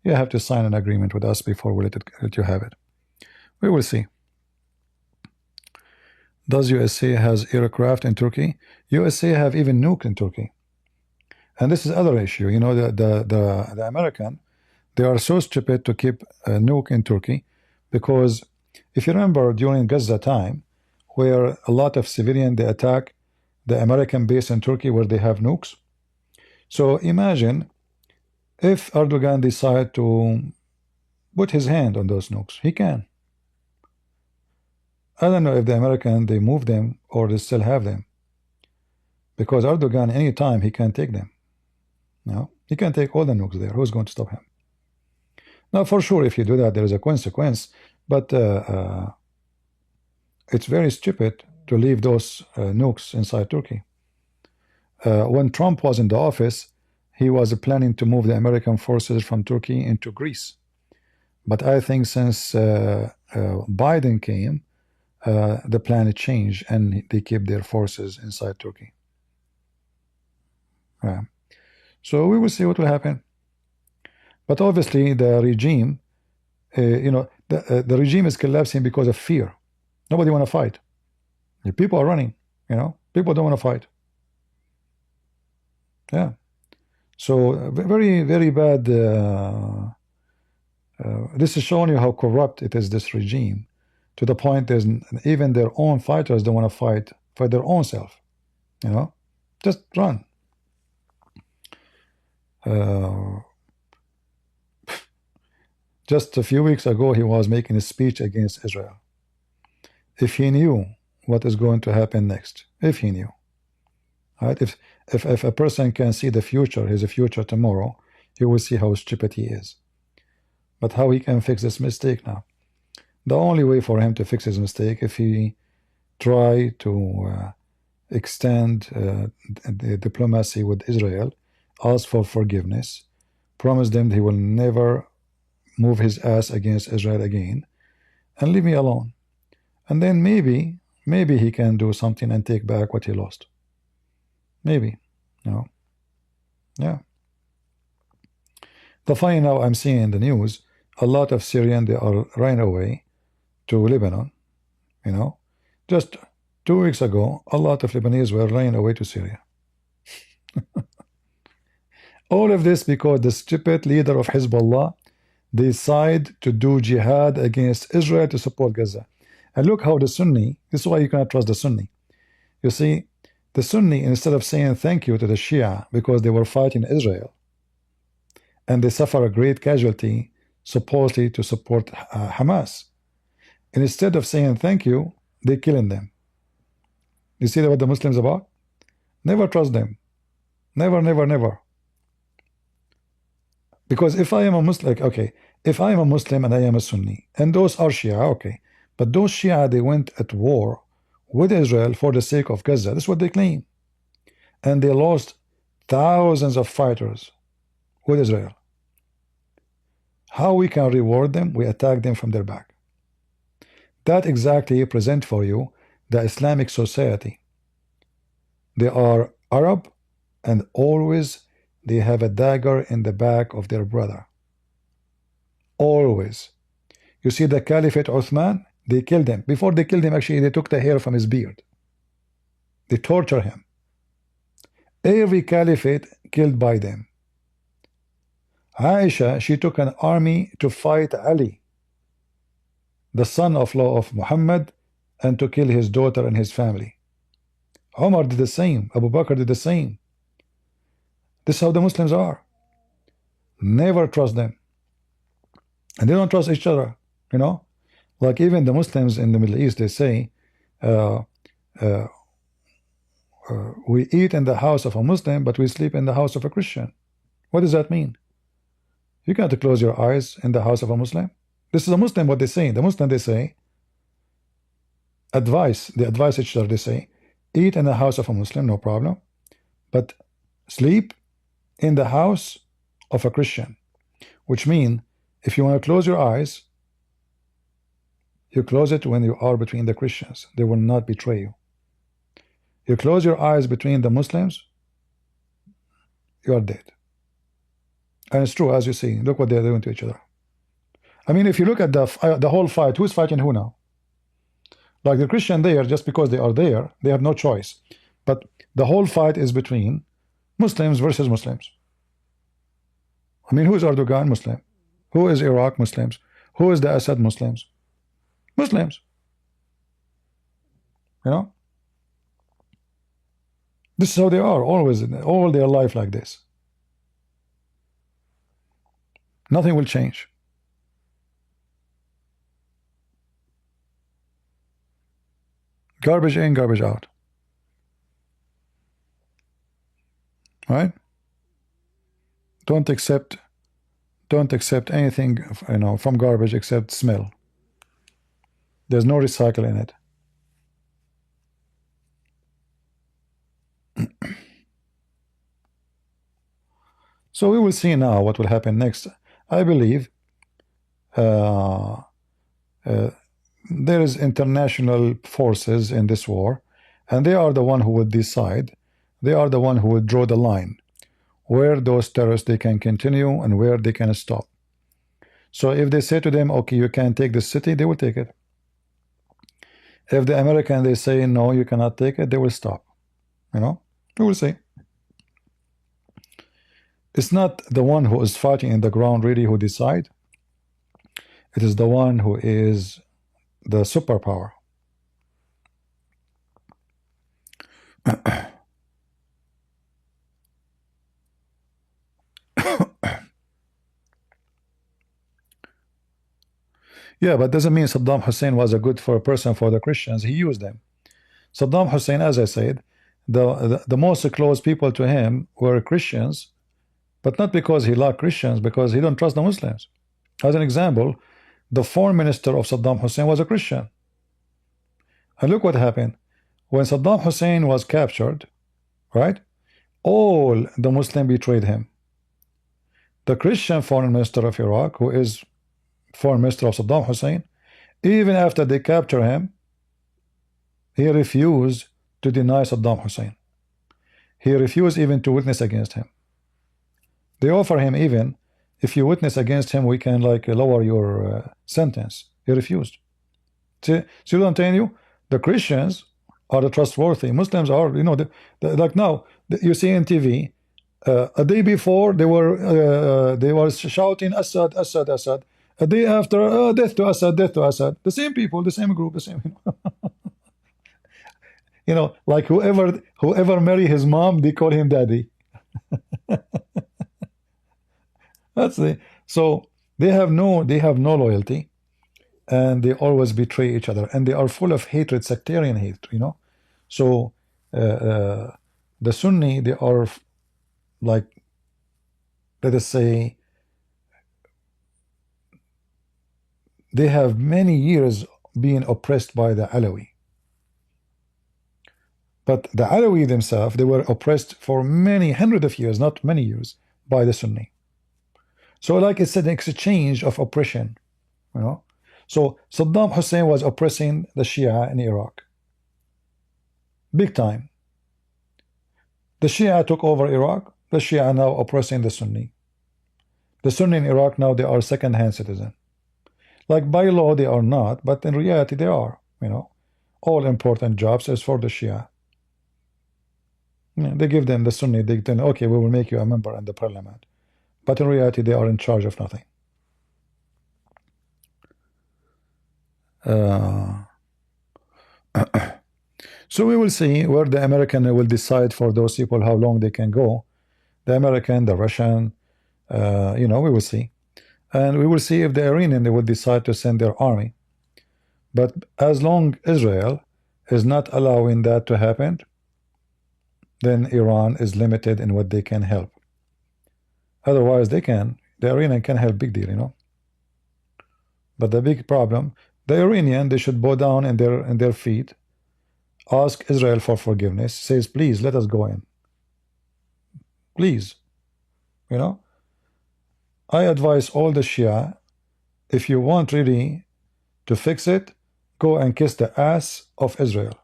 You have to sign an agreement with us before we let you have it. We will see. Does USA has aircraft in Turkey? USA have even nuke in Turkey. And this is other issue. You know, the American, they are so stupid to keep a nuke in Turkey, because if you remember during Gaza time, where a lot of civilians, they attack the American base in Turkey where they have nukes. So imagine if Erdogan decide to put his hand on those nukes. He can. I don't know if the American, they move them or they still have them, because Erdogan, anytime he can take them. No, he can take all the nukes there. Who's going to stop him? Now, for sure, if you do that, there is a consequence, but it's very stupid to leave those nukes inside Turkey. When Trump was in the office, he was planning to move the American forces from Turkey into Greece. But I think since Biden came, the plan changed and they keep their forces inside Turkey. So we will see what will happen. But obviously the regime, the regime is collapsing because of fear. Nobody want to fight. The people are running, people don't want to fight. Yeah. So very, very bad. This is showing you how corrupt it is, this regime, to the point there's even their own fighters don't want to fight for their own self. Just run. Just a few weeks ago, he was making a speech against Israel. If he knew what is going to happen next, if he knew, right? If a person can see the future, his future tomorrow, he will see how stupid he is. But how he can fix this mistake now? The only way for him to fix his mistake, if he try to extend the diplomacy with Israel, ask for forgiveness, promise them he will never move his ass against Israel again, and leave me alone. And then maybe he can do something and take back what he lost. Maybe. Yeah. The funny now, I'm seeing in the news, a lot of Syrians, they are running away to Lebanon. Just 2 weeks ago, a lot of Lebanese were running away to Syria. All of this because the stupid leader of Hezbollah decide to do jihad against Israel to support Gaza. And look how the Sunni, this is why you cannot trust the Sunni. You see, the Sunni, instead of saying thank you to the Shia because they were fighting Israel and they suffer a great casualty supposedly to support Hamas, and instead of saying thank you, they're killing them. You see what the Muslims about? Never trust them. Never, never, never. Because if I am a Muslim, okay, if I am a Muslim and I am a Sunni, and those are Shia, okay, but those Shia, they went at war with Israel for the sake of Gaza. That's what they claim. And they lost thousands of fighters with Israel. How we can reward them? We attack them from their back. That exactly present for you the Islamic society. They are Arab, and always they have a dagger in the back of their brother. Always. You see the Caliphate Uthman, they killed him. Before they killed him, actually, they took the hair from his beard. They torture him. Every caliphate killed by them. Aisha, she took an army to fight Ali. the son-in-law of Muhammad, and to kill his daughter and his family. Umar did the same. Abu Bakr did the same. This is how the Muslims are. Never trust them. And they don't trust each other. You know, like even the Muslims in the Middle East, they say, we eat in the house of a Muslim, but we sleep in the house of a Christian. What does that mean? You can't close your eyes in the house of a Muslim. This is a Muslim, what they say. The Muslim, they say, they advise each other, they say, eat in the house of a Muslim, no problem, but sleep in the house of a Christian. Which means, if you want to close your eyes, you close it when you are between the Christians. They will not betray you. You close your eyes between the Muslims, you are dead. And it's true, as you see. Look what they're doing to each other. I mean, if you look at the whole fight, who's fighting who now? Like the Christian there, just because they are there, they have no choice. But the whole fight is between Muslims versus Muslims. I mean, who is Erdogan? Muslim. Who is Iraq? Muslims. Who is the Assad? Muslims. Muslims. You know? This is how they are, always, all their life like this. Nothing will change. Garbage in, garbage out. Right? Don't accept anything, you know, from garbage except smell. There's no recycle in it. So we will see now what will happen next. I believe there is international forces in this war, and they are the one who would decide. They are the one who would draw the line where those terrorists they can continue and where they can stop. So if they say to them, okay, you can take this city, they will take it. If the American they say no, you cannot take it, they will stop. You know, we will see. It's not the one who is fighting in the ground really who decide. It is the one who is the superpower. Yeah, but doesn't mean Saddam Hussein was a good person for the Christians. He used them. Saddam Hussein, as I said, the most close people to him were Christians, but not because he liked Christians, because he don't trust the Muslims. As an example, the foreign minister of Saddam Hussein was a Christian. And look what happened. When Saddam Hussein was captured, right, all the Muslims betrayed him. The Christian foreign minister of Iraq, who is foreign minister of Saddam Hussein, even after they capture him, he refused to deny Saddam Hussein. He refused even to witness against him. They offer him even, if you witness against him, we can like lower your sentence. He refused. See what I'm telling you? The Christians are the trustworthy. Muslims are, you know, like now you see in TV. A day before they were shouting Assad, Assad, Assad. A day after, death to Assad, death to Assad. The same people, the same group, the same. You know, like whoever marry his mom, they call him daddy. That's it. So they have no loyalty, and they always betray each other, and they are full of hatred, sectarian hate. You know, so the Sunni, they are like, let us say, they have many years being oppressed by the Alawi. But the Alawi themselves, they were oppressed for many hundreds of years, not many years, by the Sunni. So like it's an exchange of oppression, you know. So Saddam Hussein was oppressing the Shia in Iraq. Big time. The Shia took over Iraq. The Shia are now oppressing the Sunni. The Sunni in Iraq now, they are second-hand citizen. Like by law they are not, but in reality they are, you know. All important jobs is for the Shia. Yeah, they give them the Sunni, they tell them, okay, we will make you a member in the parliament. But in reality they are in charge of nothing. Uh, so we will see where the American will decide for those people how long they can go. The American, the Russian, you know, we will see. And we will see if the Iranian they will decide to send their army. But as long Israel is not allowing that to happen, then Iran is limited in what they can help. Otherwise, they can. The Iranian can help, big deal, you know. But the big problem, the Iranian, they should bow down in their feet, ask Israel for forgiveness, says, please let us go in. Please, you know. I advise all the Shia, if you want really to fix it, go and kiss the ass of Israel.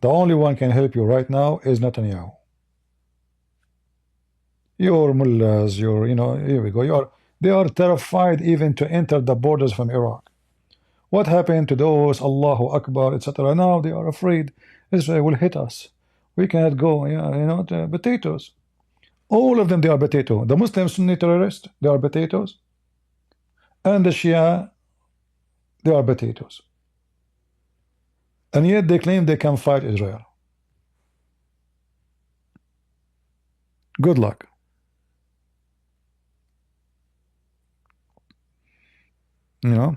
The only one can help you right now is Netanyahu. Your mullahs, your, you know, here we go. They are terrified even to enter the borders from Iraq. What happened to those, Allahu Akbar, etc.? Now they are afraid Israel will hit us. We cannot go, yeah, you know, the potatoes. All of them, they are potato. The Muslim Sunni terrorists, they are potatoes. And the Shia, they are potatoes. And yet they claim they can fight Israel. Good luck. You know.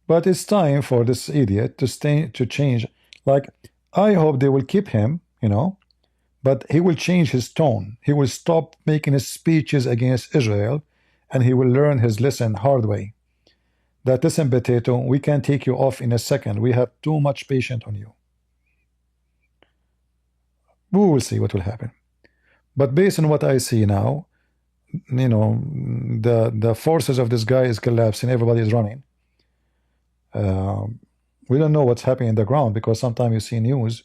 But it's time for this idiot to change. Like, I hope they will keep him, you know, but he will change his tone. He will stop making his speeches against Israel, and he will learn his lesson hard way. That, listen, potato, we can take you off in a second. We have too much patience on you. We will see what will happen. But based on what I see now, you know, the forces of this guy is collapsing. Everybody is running. We don't know what's happening in the ground, because sometimes you see news,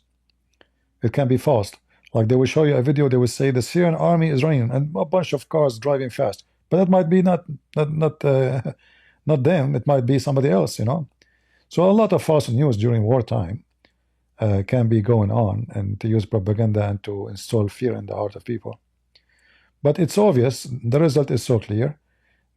it can be fast. Like they will show you a video, they will say the Syrian army is running and a bunch of cars driving fast. But that might be not them. It might be somebody else, you know. So a lot of false news during wartime can be going on, and to use propaganda and to install fear in the heart of people. But it's obvious, the result is so clear,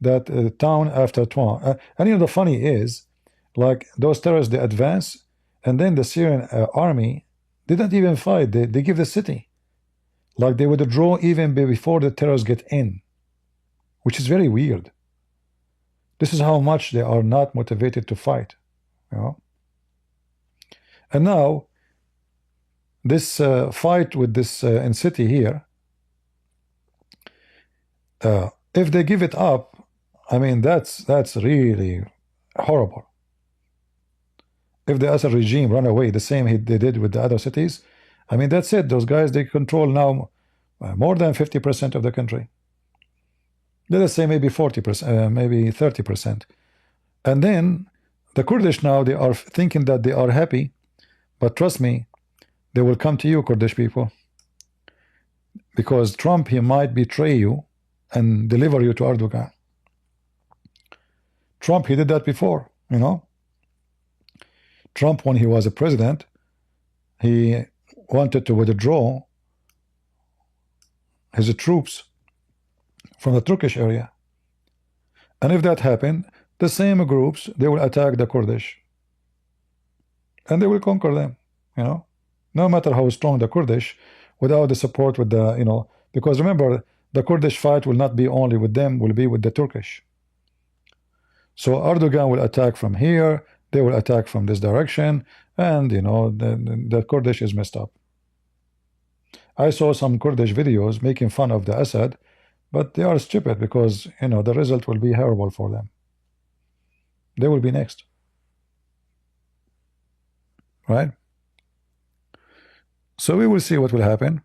that town after town, and you know, the funny is, like those terrorists, they advance, and then the Syrian army didn't even fight. They give the city. Like they withdraw even before the terrorists get in, which is very weird. This is how much they are not motivated to fight, you know. And now this fight with this in city here, if they give it up, I mean, that's really horrible. If the Assad regime run away the same they did with the other cities, I mean, that's it. Those guys, they control now more than 50% of the country. Let us say maybe 40%, maybe 30%. And then the Kurdish now, they are thinking that they are happy, but trust me, they will come to you, Kurdish people, because Trump, he might betray you and deliver you to Erdogan. Trump, he did that before, you know. Trump, when he was a president, he wanted to withdraw his troops from the Turkish area. And if that happened, the same groups, they will attack the Kurdish. And they will conquer them, you know. No matter how strong the Kurdish, without the support with the, you know, because remember, the Kurdish fight will not be only with them, will be with the Turkish. So Erdogan will attack from here, they will attack from this direction, and you know, the Kurdish is messed up. I saw some Kurdish videos making fun of the Assad, but they are stupid, because you know the result will be horrible for them. They will be next, right? So we will see what will happen.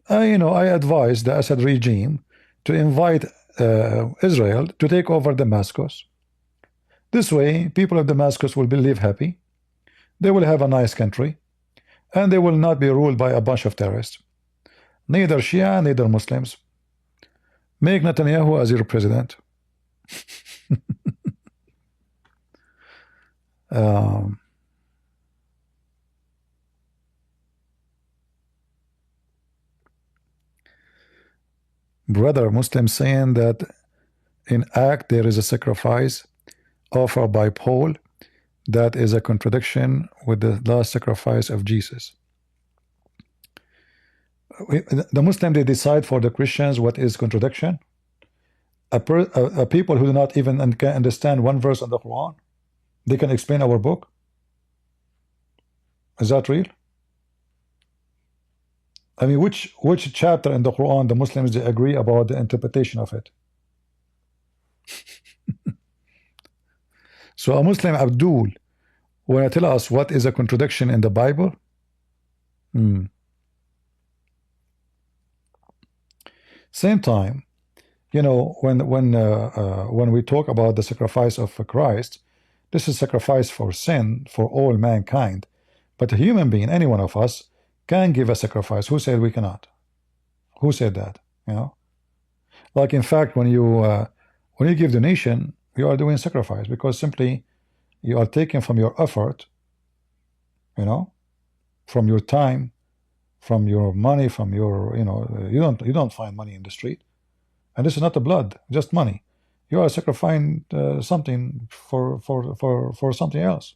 I advise the Assad regime to invite Israel to take over Damascus. This way, people of Damascus will live happy. They will have a nice country, and they will not be ruled by a bunch of terrorists. Neither Shia, neither Muslims. Make Netanyahu as your president. Um, Brother Muslim saying that in act there is a sacrifice offered by Paul that is a contradiction with the last sacrifice of Jesus. The Muslim, they decide for the Christians what is contradiction. A people who do not even can understand one verse of the Quran, they can explain our book. Is that real? I mean, which chapter in the Quran the Muslims they agree about the interpretation of it? So a Muslim Abdul, when I tell us what is a contradiction in the Bible, same time, you know, when we talk about the sacrifice of Christ, this is sacrifice for sin for all mankind. But a human being, any one of us, can give a sacrifice. Who said we cannot? Who said that? You know, like in fact, when you give donation, you are doing sacrifice because simply you are taking from your effort, you know, from your time, from your money, from your, you know, you don't find money in the street, and this is not the blood, just money. You are sacrificing something for something else.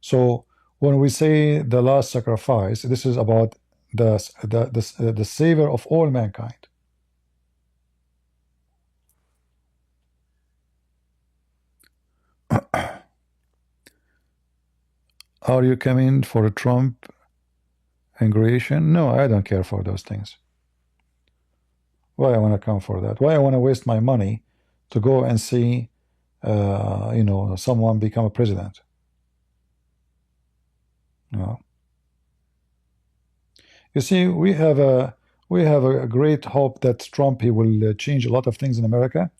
So when we say the last sacrifice, this is about the savior of all mankind. Are you coming for Trump inauguration? No, I don't care for those things. Why I want to come for that? Why I want to waste my money to go and see, you know, someone become a president? You know. You see, we have a great hope that Trump he will change a lot of things in America.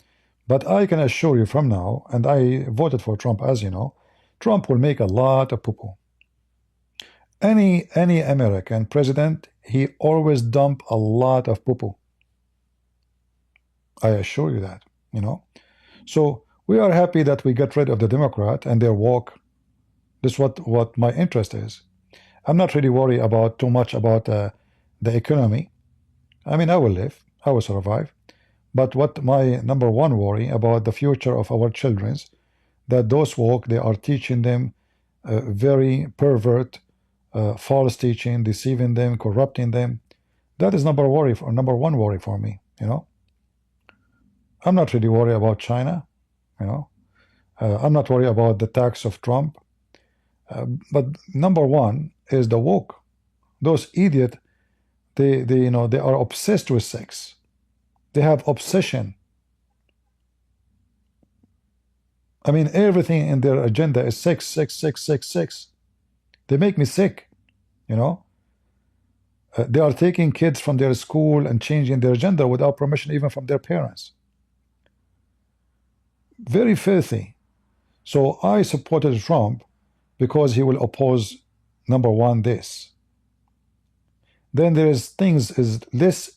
But I can assure you from now, and I voted for Trump, as you know, Trump will make a lot of poo-poo. Any American president, he always dump a lot of poo-poo. I assure you that, you know. So we are happy that we get rid of the Democrat and their walk. This is what my interest is. I'm not really worried about too much about the economy. I mean, I will live, I will survive. But what my number one worry about the future of our children's, that those woke they are teaching them very pervert, false teaching, deceiving them, corrupting them. That is number one worry for me. You know, I'm not really worried about China. You know, I'm not worried about the tax of Trump. But number one is the woke. Those idiot, they you know they are obsessed with sex. They have obsession. I mean, everything in their agenda is sex, sex, sex, sex, sex. They make me sick, you know. They are taking kids from their school and changing their gender without permission, even from their parents. Very filthy. So I supported Trump because he will oppose number one this. Then there is things is less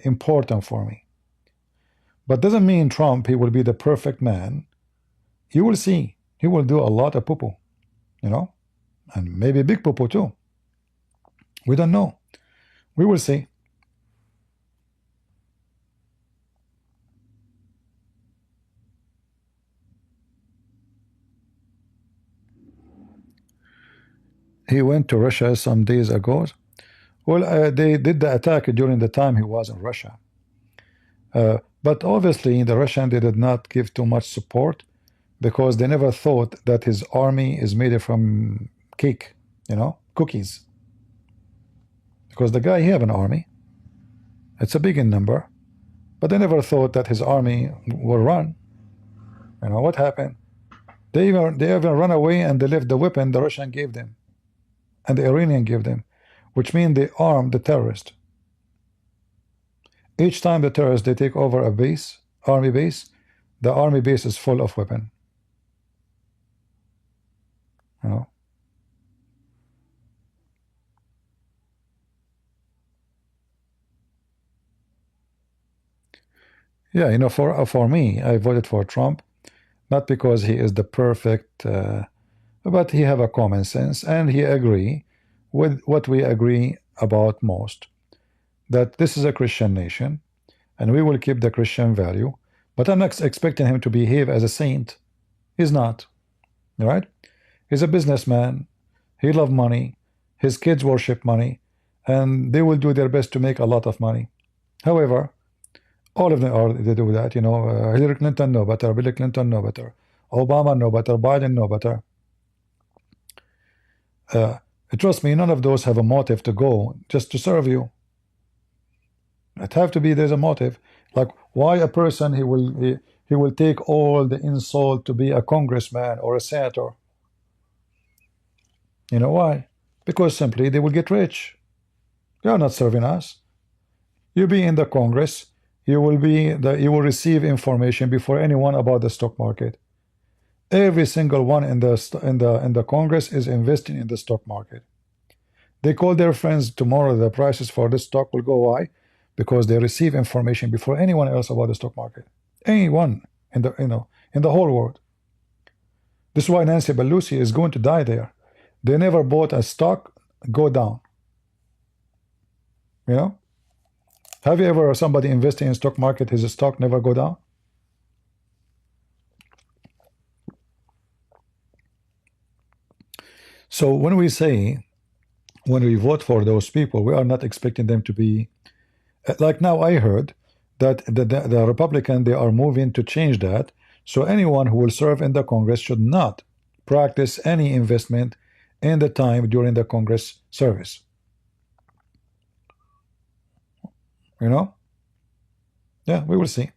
important for me. But doesn't mean Trump he will be the perfect man. You will see he will do a lot of poo-poo, you know, and maybe big poo-poo too. We don't know. We will see. He went to Russia some days ago. Well, they did the attack during the time he was in Russia. But obviously, the Russian they did not give too much support because they never thought that his army is made from cake, you know, cookies. Because the guy he have an army, it's a big in number, but they never thought that his army will run. You know what happened? They even run away and they left the weapon the Russian gave them, and the Iranian gave them, which means they armed the terrorist. Each time the terrorists they take over a base, army base, the army base is full of weapon. You know. Yeah, you know, for me, I voted for Trump not because he is the perfect, but he have a common sense, and he agree with what we agree about most, that this is a Christian nation, and we will keep the Christian value, but I'm not expecting him to behave as a saint. He's not, right? He's a businessman. He loves money. His kids worship money, and they will do their best to make a lot of money. However, all of them are, they do that, you know. Hillary Clinton no better, Bill Clinton no better, Obama no better, Biden no better. Trust me, none of those have a motive to go just to serve you. It have to be, there's a motive. Like, why a person he will take all the insult to be a congressman or a senator? You know why? Because simply they will get rich. They are not serving us. You be in the Congress, you will receive information before anyone about the stock market. Every single one in the Congress is investing in the stock market. They call their friends tomorrow. The prices for this stock will go high because they receive information before anyone else about the stock market. Anyone in the in the whole world. This is why Nancy Pelosi is going to die there. They never bought a stock go down. You know? Have you ever somebody investing in stock market, his stock never go down? So when we vote for those people, we are not expecting them to be like now. I heard that the Republican, they are moving to change that. So anyone who will serve in the Congress should not practice any investment in the time during the Congress service. You know? Yeah, we will see.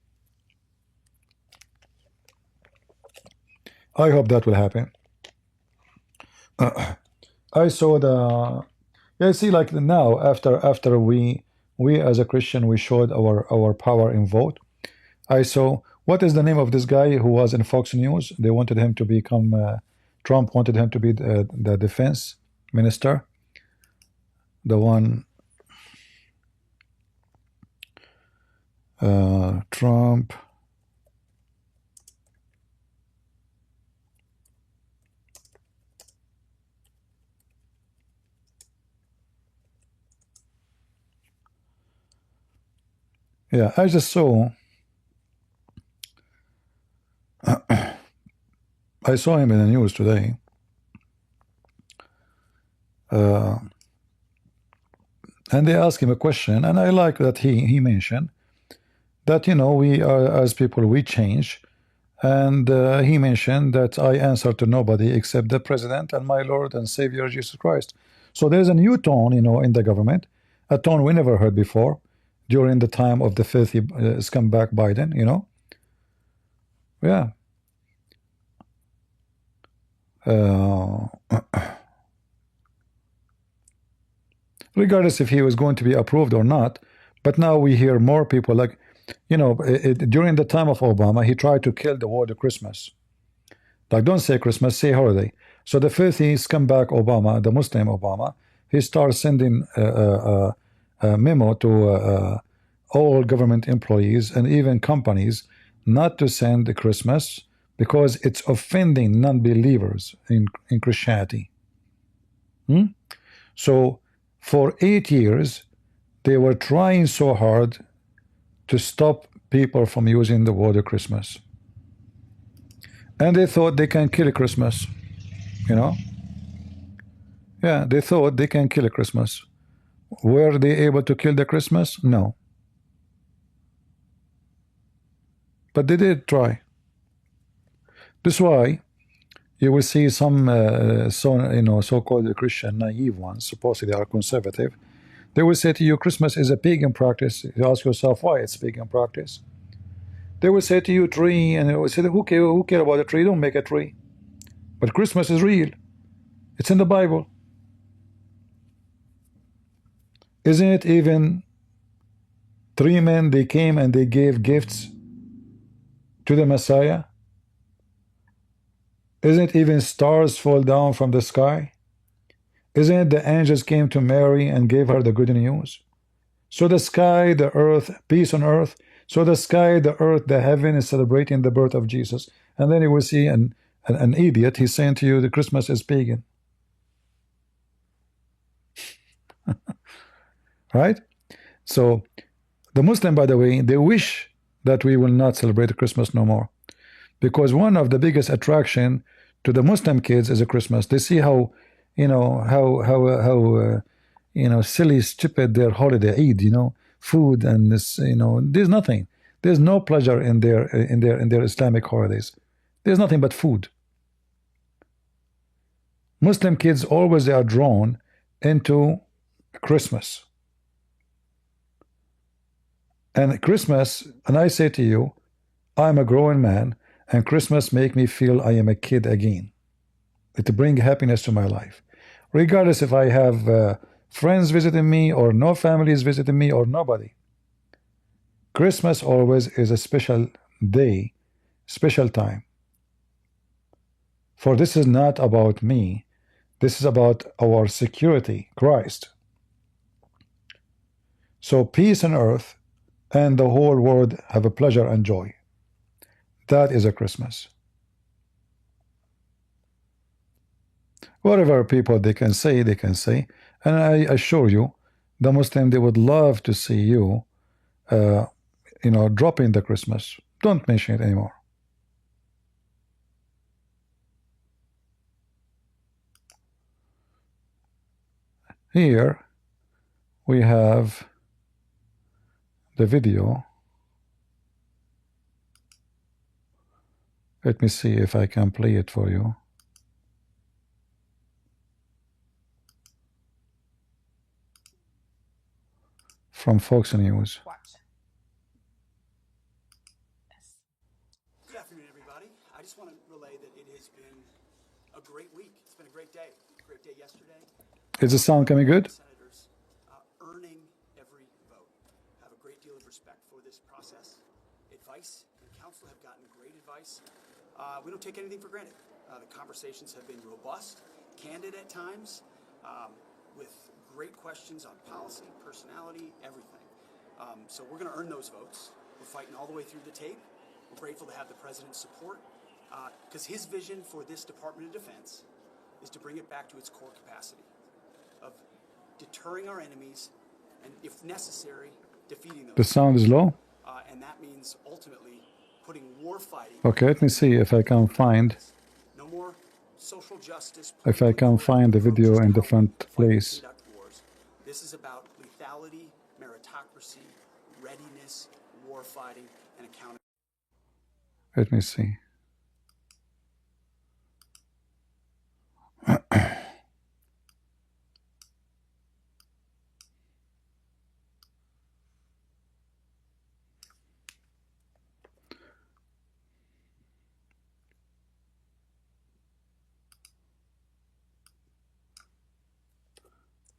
I hope that will happen. I saw the, yeah, see, like now after we as a Christian, we showed our power in vote. I saw, what is the name of this guy who was in Fox News? They wanted him to become Trump wanted him to be the defense minister, the one Trump. Yeah, I just saw. I saw him in the news today. And they asked him a question, and I like that he mentioned that, you know, we are, as people, we change. And he mentioned that I answer to nobody except the president and my Lord and Savior Jesus Christ. So there's a new tone, you know, in the government, a tone we never heard before during the time of the filthy scumbag Biden, you know. Yeah. Regardless if he was going to be approved or not, but now we hear more people like, you know, during the time of Obama, he tried to kill the word of Christmas. Like, don't say Christmas, say holiday. So the filthy scumbag Obama, the Muslim Obama, he starts sending a memo to all government employees and even companies not to send Christmas because it's offending non-believers in Christianity. So for 8 years, they were trying so hard to stop people from using the word Christmas. And they thought they can kill Christmas, you know? Yeah, they thought they can kill Christmas. Were they able to kill the Christmas? No. But they did try. This is why you will see some so-called Christian naive ones, supposedly they are conservative. They will say to you, Christmas is a pagan practice. You ask yourself why it's pagan practice. They will say to you, tree, and they will say, who care about a tree? Don't make a tree. But Christmas is real. It's in the Bible. Isn't it even 3 men, they came and they gave gifts to the Messiah? Isn't it even stars fall down from the sky? Isn't it the angels came to Mary and gave her the good news? So the sky, the earth, peace on earth. So the sky, the earth, the heaven is celebrating the birth of Jesus. and then you will see an idiot. He's saying to you the Christmas is pagan, right? So the Muslim, by the way, they wish that we will not celebrate Christmas no more, because one of the biggest attraction to the Muslim kids is a Christmas. They see how, silly, stupid their holiday Eid, food and this, there's nothing. There's no pleasure in their Islamic holidays. There's nothing but food. Muslim kids always they are drawn into Christmas. And Christmas, and I say to you, I'm a growing man, and Christmas make me feel I am a kid again. It bring happiness to my life, regardless if I have friends visiting me or no families visiting me or nobody. Christmas always is a special day, special time. For this is not about me. This is about our security, Christ. So peace on earth and the whole world have a pleasure and joy. That is a Christmas. Whatever people they can say, and I assure you, the Muslim they would love to see you, dropping the Christmas. Don't mention it anymore. Here we have the video. Let me see if I can play it for you. From Fox News. Good afternoon, everybody. I just want to relay that it has been a great week. It's been a great day. Great day yesterday. Is the sound coming good? Senators earning every vote. Have a great deal of respect for this process. Advice and counsel have gotten great advice. We don't take anything for granted. The conversations have been robust, candid at times, with great questions on policy, personality, everything. So we're going to earn those votes. We're fighting all the way through the tape. We're grateful to have the president's support, because his vision for this Department of Defense is to bring it back to its core capacity of deterring our enemies and, if necessary, defeating them. The sound is low. And that means ultimately putting war fighting. Okay, let me see if I can find. No more social justice. If I can find the video in different place. This is about lethality, meritocracy, readiness, war fighting, and accountability. Let me see.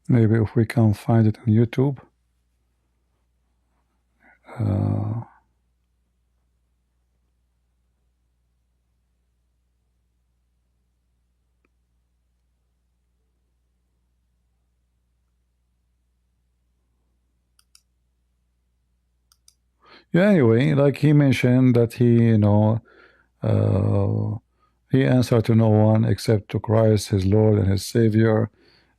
Maybe if we can find it on YouTube. Yeah, anyway, like he mentioned that he answered to no one except to Christ, his Lord and his Savior,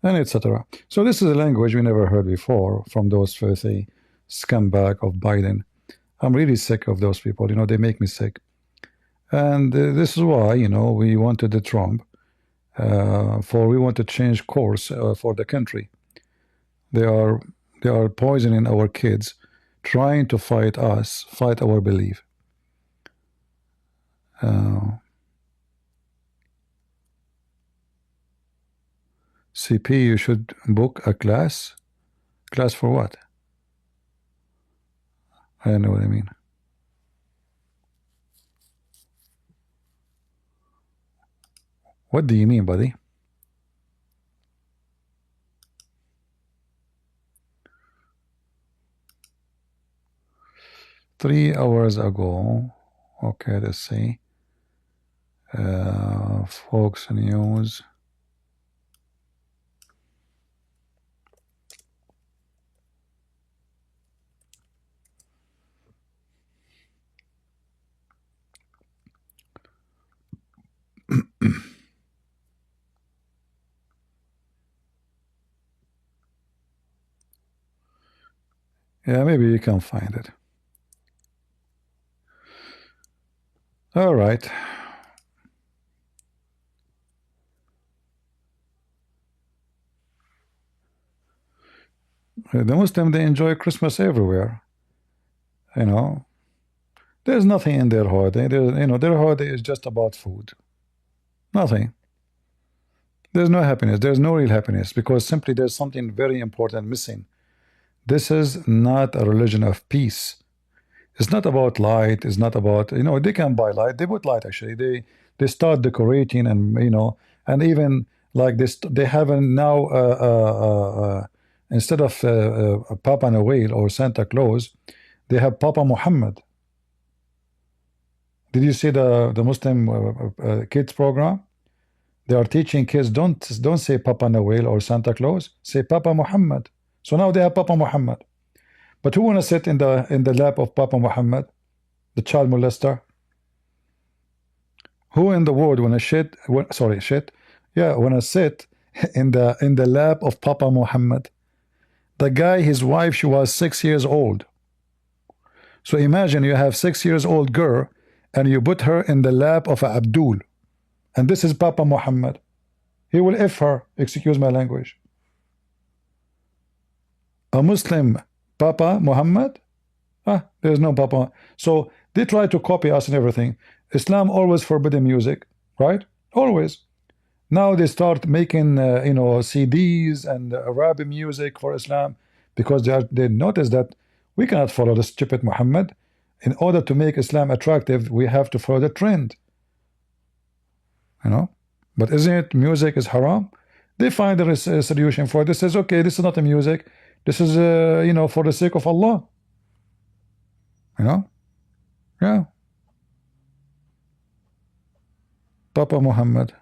and etc. So this is a language we never heard before from those filthy scumbag of Biden. I'm really sick of those people. They make me sick. And this is why, we wanted the Trump, for we want to change course for the country. They are poisoning our kids, trying to fight us, fight our belief. CP, you should book a class. Class for what? I don't know what I mean. What do you mean, buddy? Three hours ago. Okay, let's see. Fox News. Yeah, maybe you can find it. All right. The Muslim, they enjoy Christmas everywhere. You know, there's nothing in their holiday. Their holiday is just about food. Nothing. There's no happiness. There's no real happiness because simply there's something very important missing. This is not a religion of peace. It's not about light. It's not about, they can buy light. They put light actually. They start decorating, and and even like this, they have a now instead of Papa Noel or Santa Claus, they have Papa Muhammad. Did you see the Muslim kids program? They are teaching kids, don't say Papa Noel or Santa Claus, say Papa Muhammad. So now they have Papa Muhammad. But who wanna sit in the lap of Papa Muhammad, the child molester? Who in the world wanna shit? Yeah, wanna sit in the lap of Papa Muhammad? The guy, his wife, she was 6 years old. So imagine you have 6 years old girl and you put her in the lap of Abdul, and this is Papa Muhammad. He will F her, excuse my language. A Muslim Papa Muhammad? There's no Papa. So they try to copy us and everything. Islam always forbidden music, right? Always. Now they start making CDs and Arabic music for Islam because they notice that we cannot follow the stupid Muhammad. In order to make Islam attractive, we have to follow the trend. But isn't it music is haram? They find a solution for it. They says, okay, this is not a music. This is for the sake of Allah. Yeah. Papa Muhammad,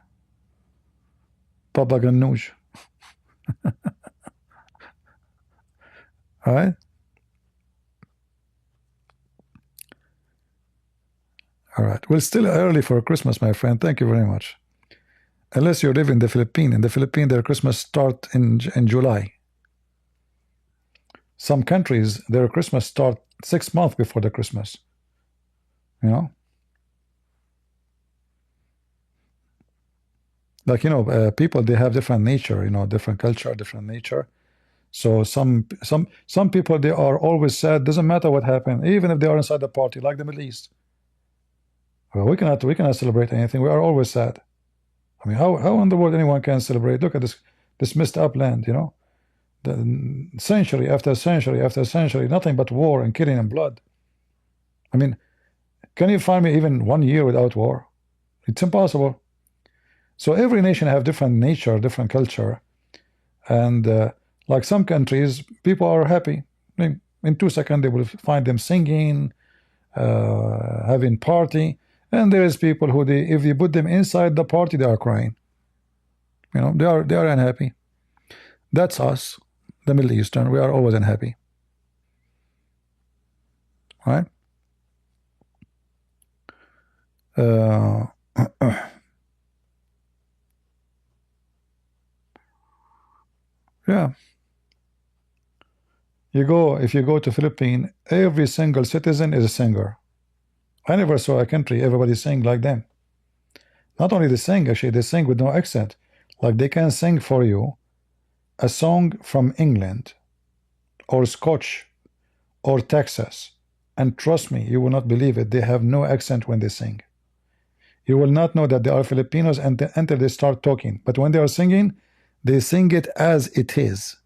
Papa Ganoush. All right. All right. Well, still early for Christmas, my friend. Thank you very much. Unless you live in the Philippines. In the Philippines, their Christmas start in July. Some countries, their Christmas start 6 months before the Christmas. Like people, they have different nature. Different culture, different nature. So some people, they are always sad. Doesn't matter what happened, even if they are inside the party, like the Middle East. Well, we cannot celebrate anything. We are always sad. I mean, how in the world anyone can celebrate? Look at this messed up land. The century after century after century, nothing but war and killing and blood. I mean, can you find me even 1 year without war? It's impossible. So every nation have different nature, different culture, and like some countries, people are happy. I mean, in 2 seconds, they will find them singing, having party, and there is people who if you put them inside the party, they are crying. They are unhappy. That's us, the Middle Eastern. We are always unhappy, right? Yeah. If you go to Philippines, every single citizen is a singer. I never saw a country everybody sing like them. Not only they sing, actually, they sing with no accent. Like they can sing for you a song from England or Scotch or Texas, and trust me, you will not believe it. They have no accent when they sing. You will not know that they are Filipinos until they start talking. But when they are singing, they sing it as it is.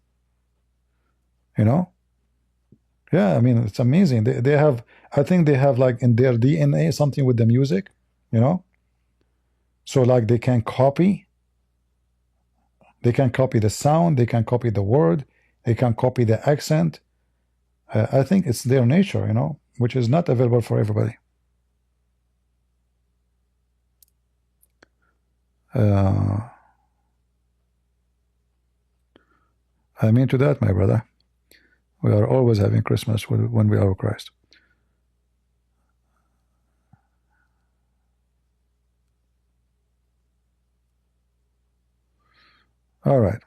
Yeah, I mean, it's amazing. They have, I think they have like in their DNA something with the music, so like they can copy the sound, they can copy the word, they can copy the accent. I think it's their nature, which is not available for everybody. I mean to that, my brother. We are always having Christmas when we are with Christ. All right.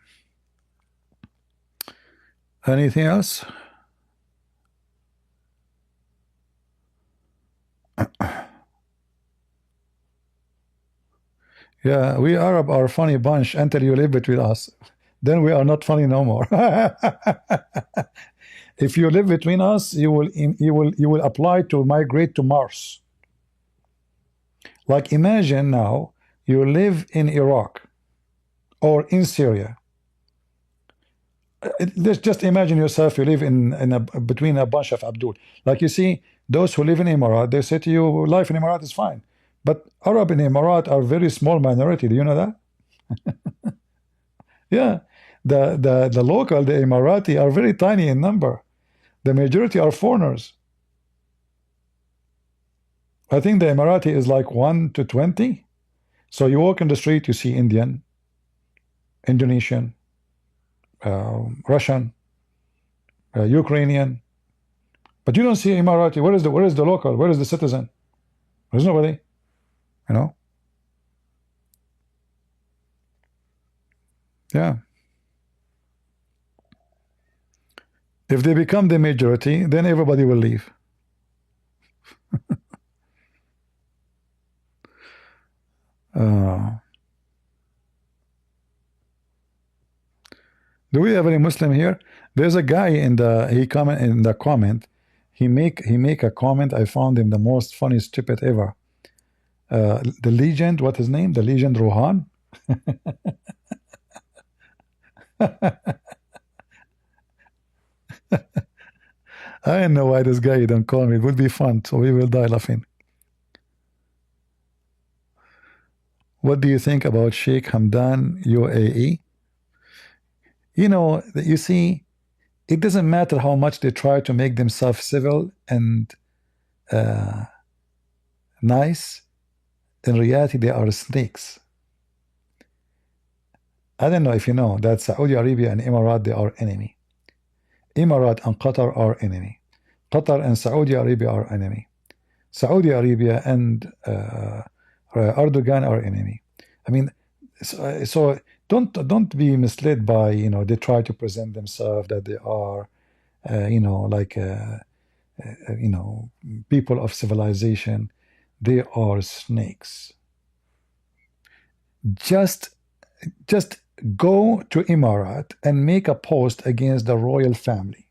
Anything else? Yeah, we Arab are a funny bunch until you live between us. Then we are not funny no more. If you live between us, you will apply to migrate to Mars. Like imagine now you live in Iraq or in Syria. Let's just imagine yourself you live in between a bunch of Abdul. Like you see, those who live in Emirat, they say to you, life in Emirat is fine. But Arab in Emirat are very small minority. Do you know that? Yeah. The local, the Emirati are very tiny in number. The majority are foreigners. I think the Emirati is like 1 to 20. So you walk in the street, you see Indian, Indonesian, Russian, Ukrainian, but you don't see Emirati. Where is the local? Where is the citizen? There's nobody, you know. Yeah. If they become the majority, then everybody will leave. Uh, do we have any Muslim here? There's a guy in the comment. He make a comment. I found him the most funny stupid ever. The legend, what his name? The legend Rohan. I don't know why this guy don't call me. It would be fun, so we will die laughing. What do you think about Sheikh Hamdan, UAE? You see, it doesn't matter how much they try to make themselves civil and nice. In reality, they are snakes. I don't know if you know that Saudi Arabia and Emirat, they are enemy. Emirat and Qatar are enemy. Qatar and Saudi Arabia are enemy. Saudi Arabia and Erdogan are enemy. I mean, so don't be misled by they try to present themselves that they are like people of civilization. They are snakes. Just go to Emirat and make a post against the royal family,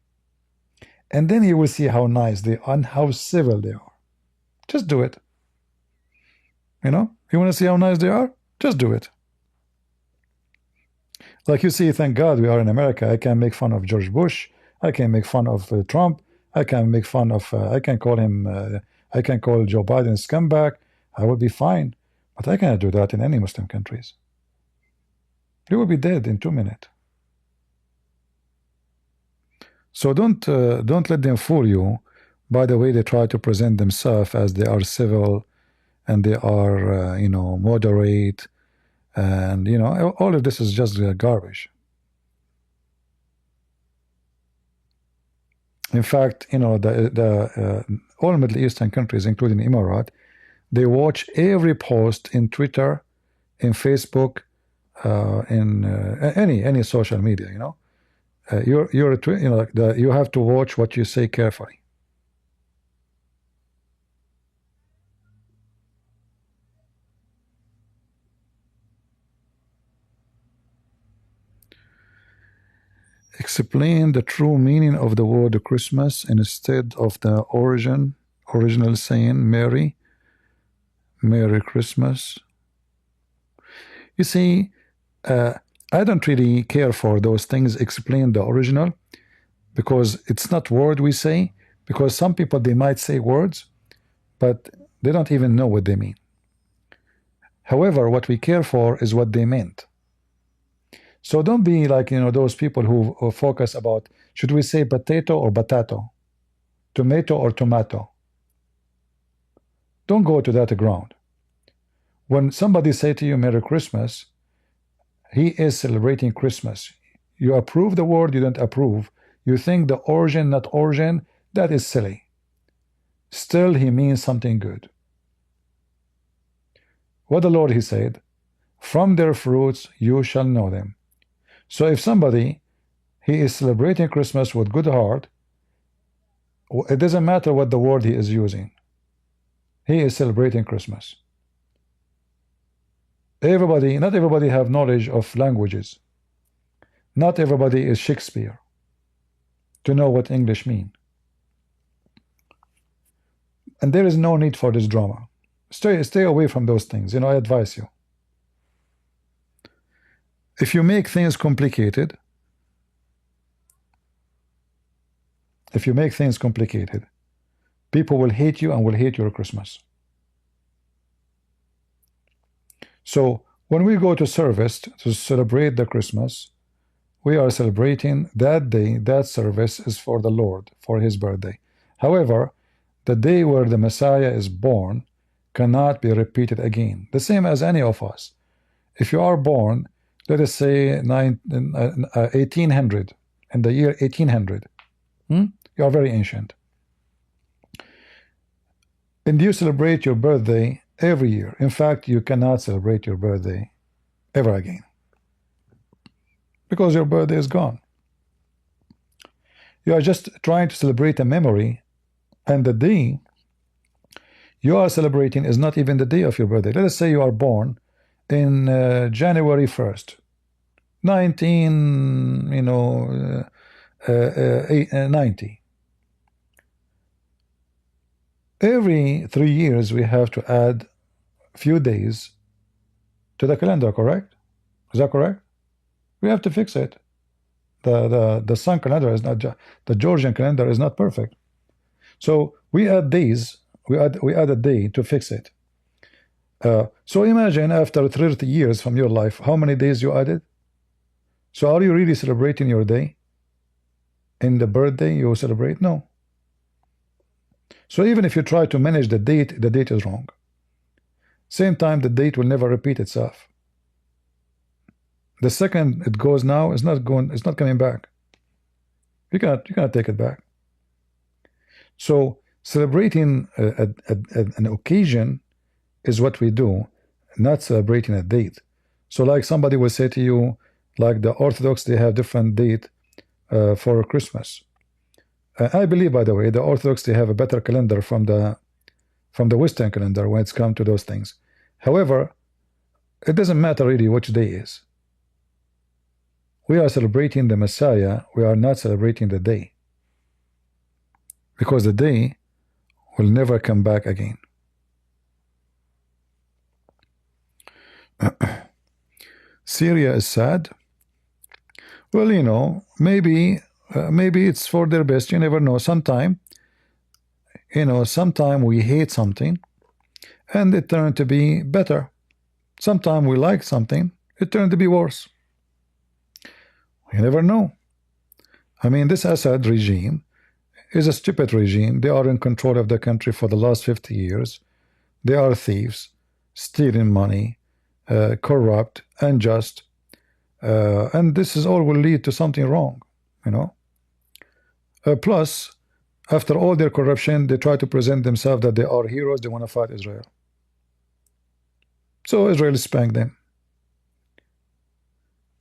and then you will see how nice they are and how civil they are. Just do it. You want to see how nice they are? Just do it. Like you see, thank God we are in America. I can make fun of George Bush. I can make fun of Trump. I can make fun of, I can call Joe Biden a scumbag. I will be fine. But I cannot do that in any Muslim countries. You will be dead in 2 minutes. So don't let them fool you by the way they try to present themselves as they are civil and they are, moderate. And, all of this is just garbage. In fact, all Middle Eastern countries, including Emirat, they watch every post in Twitter, in Facebook, in any social media. You have to watch what you say carefully. Explain the true meaning of the word Christmas instead of the original saying Merry Christmas. You see, I don't really care for those things. Explain the original, because it's not word we say, because some people, they might say words, but they don't even know what they mean. However, what we care for is what they meant. So don't be like, those people who focus about, should we say potato or batato? Tomato or tomato? Don't go to that ground. When somebody say to you, Merry Christmas, he is celebrating Christmas. You approve the word, you don't approve. You think the origin, not origin, that is silly. Still, he means something good. What the Lord, he said, from their fruits you shall know them. So if somebody, he is celebrating Christmas with good heart, it doesn't matter what the word he is using. He is celebrating Christmas. Everybody, not everybody have knowledge of languages. Not everybody is Shakespeare to know what English mean. And there is no need for this drama. Stay away from those things. I advise you. If you make things complicated, people will hate you and will hate your Christmas. So when we go to service to celebrate the Christmas, we are celebrating that day. That service is for the Lord, for his birthday. However, the day where the Messiah is born cannot be repeated again. The same as any of us. If you are born, let us say 1800, in the year 1800, you are very ancient. And you celebrate your birthday every year. In fact, you cannot celebrate your birthday ever again, because your birthday is gone. You are just trying to celebrate a memory, and the day you are celebrating is not even the day of your birthday. Let us say you are born in January 1st, 1990. Every 3 years we have to add a few days to the calendar, correct? Is that correct? We have to fix it. The sun calendar is not, the Georgian calendar is not perfect. So we add days, we add a day to fix it. So imagine after 30 years from your life, how many days you added? So are you really celebrating your day? In the birthday you celebrate? No. So even if you try to manage the date is wrong. Same time, the date will never repeat itself. The second it goes now, it's not coming back. You cannot take it back. So celebrating an occasion is what we do, not celebrating a date. So like somebody will say to you, like the Orthodox, they have different date for Christmas. I believe, by the way, the Orthodox, they have a better calendar from the Western calendar when it's come to those things. However, it doesn't matter really which day is. We are celebrating the Messiah. We are not celebrating the day, because the day will never come back again. Syria is sad. Well, maybe it's for their best. You never know. Sometime we hate something and it turned to be better. Sometime we like something, it turned to be worse. You never know. I mean, this Assad regime is a stupid regime. They are in control of the country for the last 50 years. They are thieves, stealing money, corrupt, unjust, and this is all will lead to something wrong, plus, after all their corruption, they try to present themselves that they are heroes. They want to fight Israel. So Israel spanked them.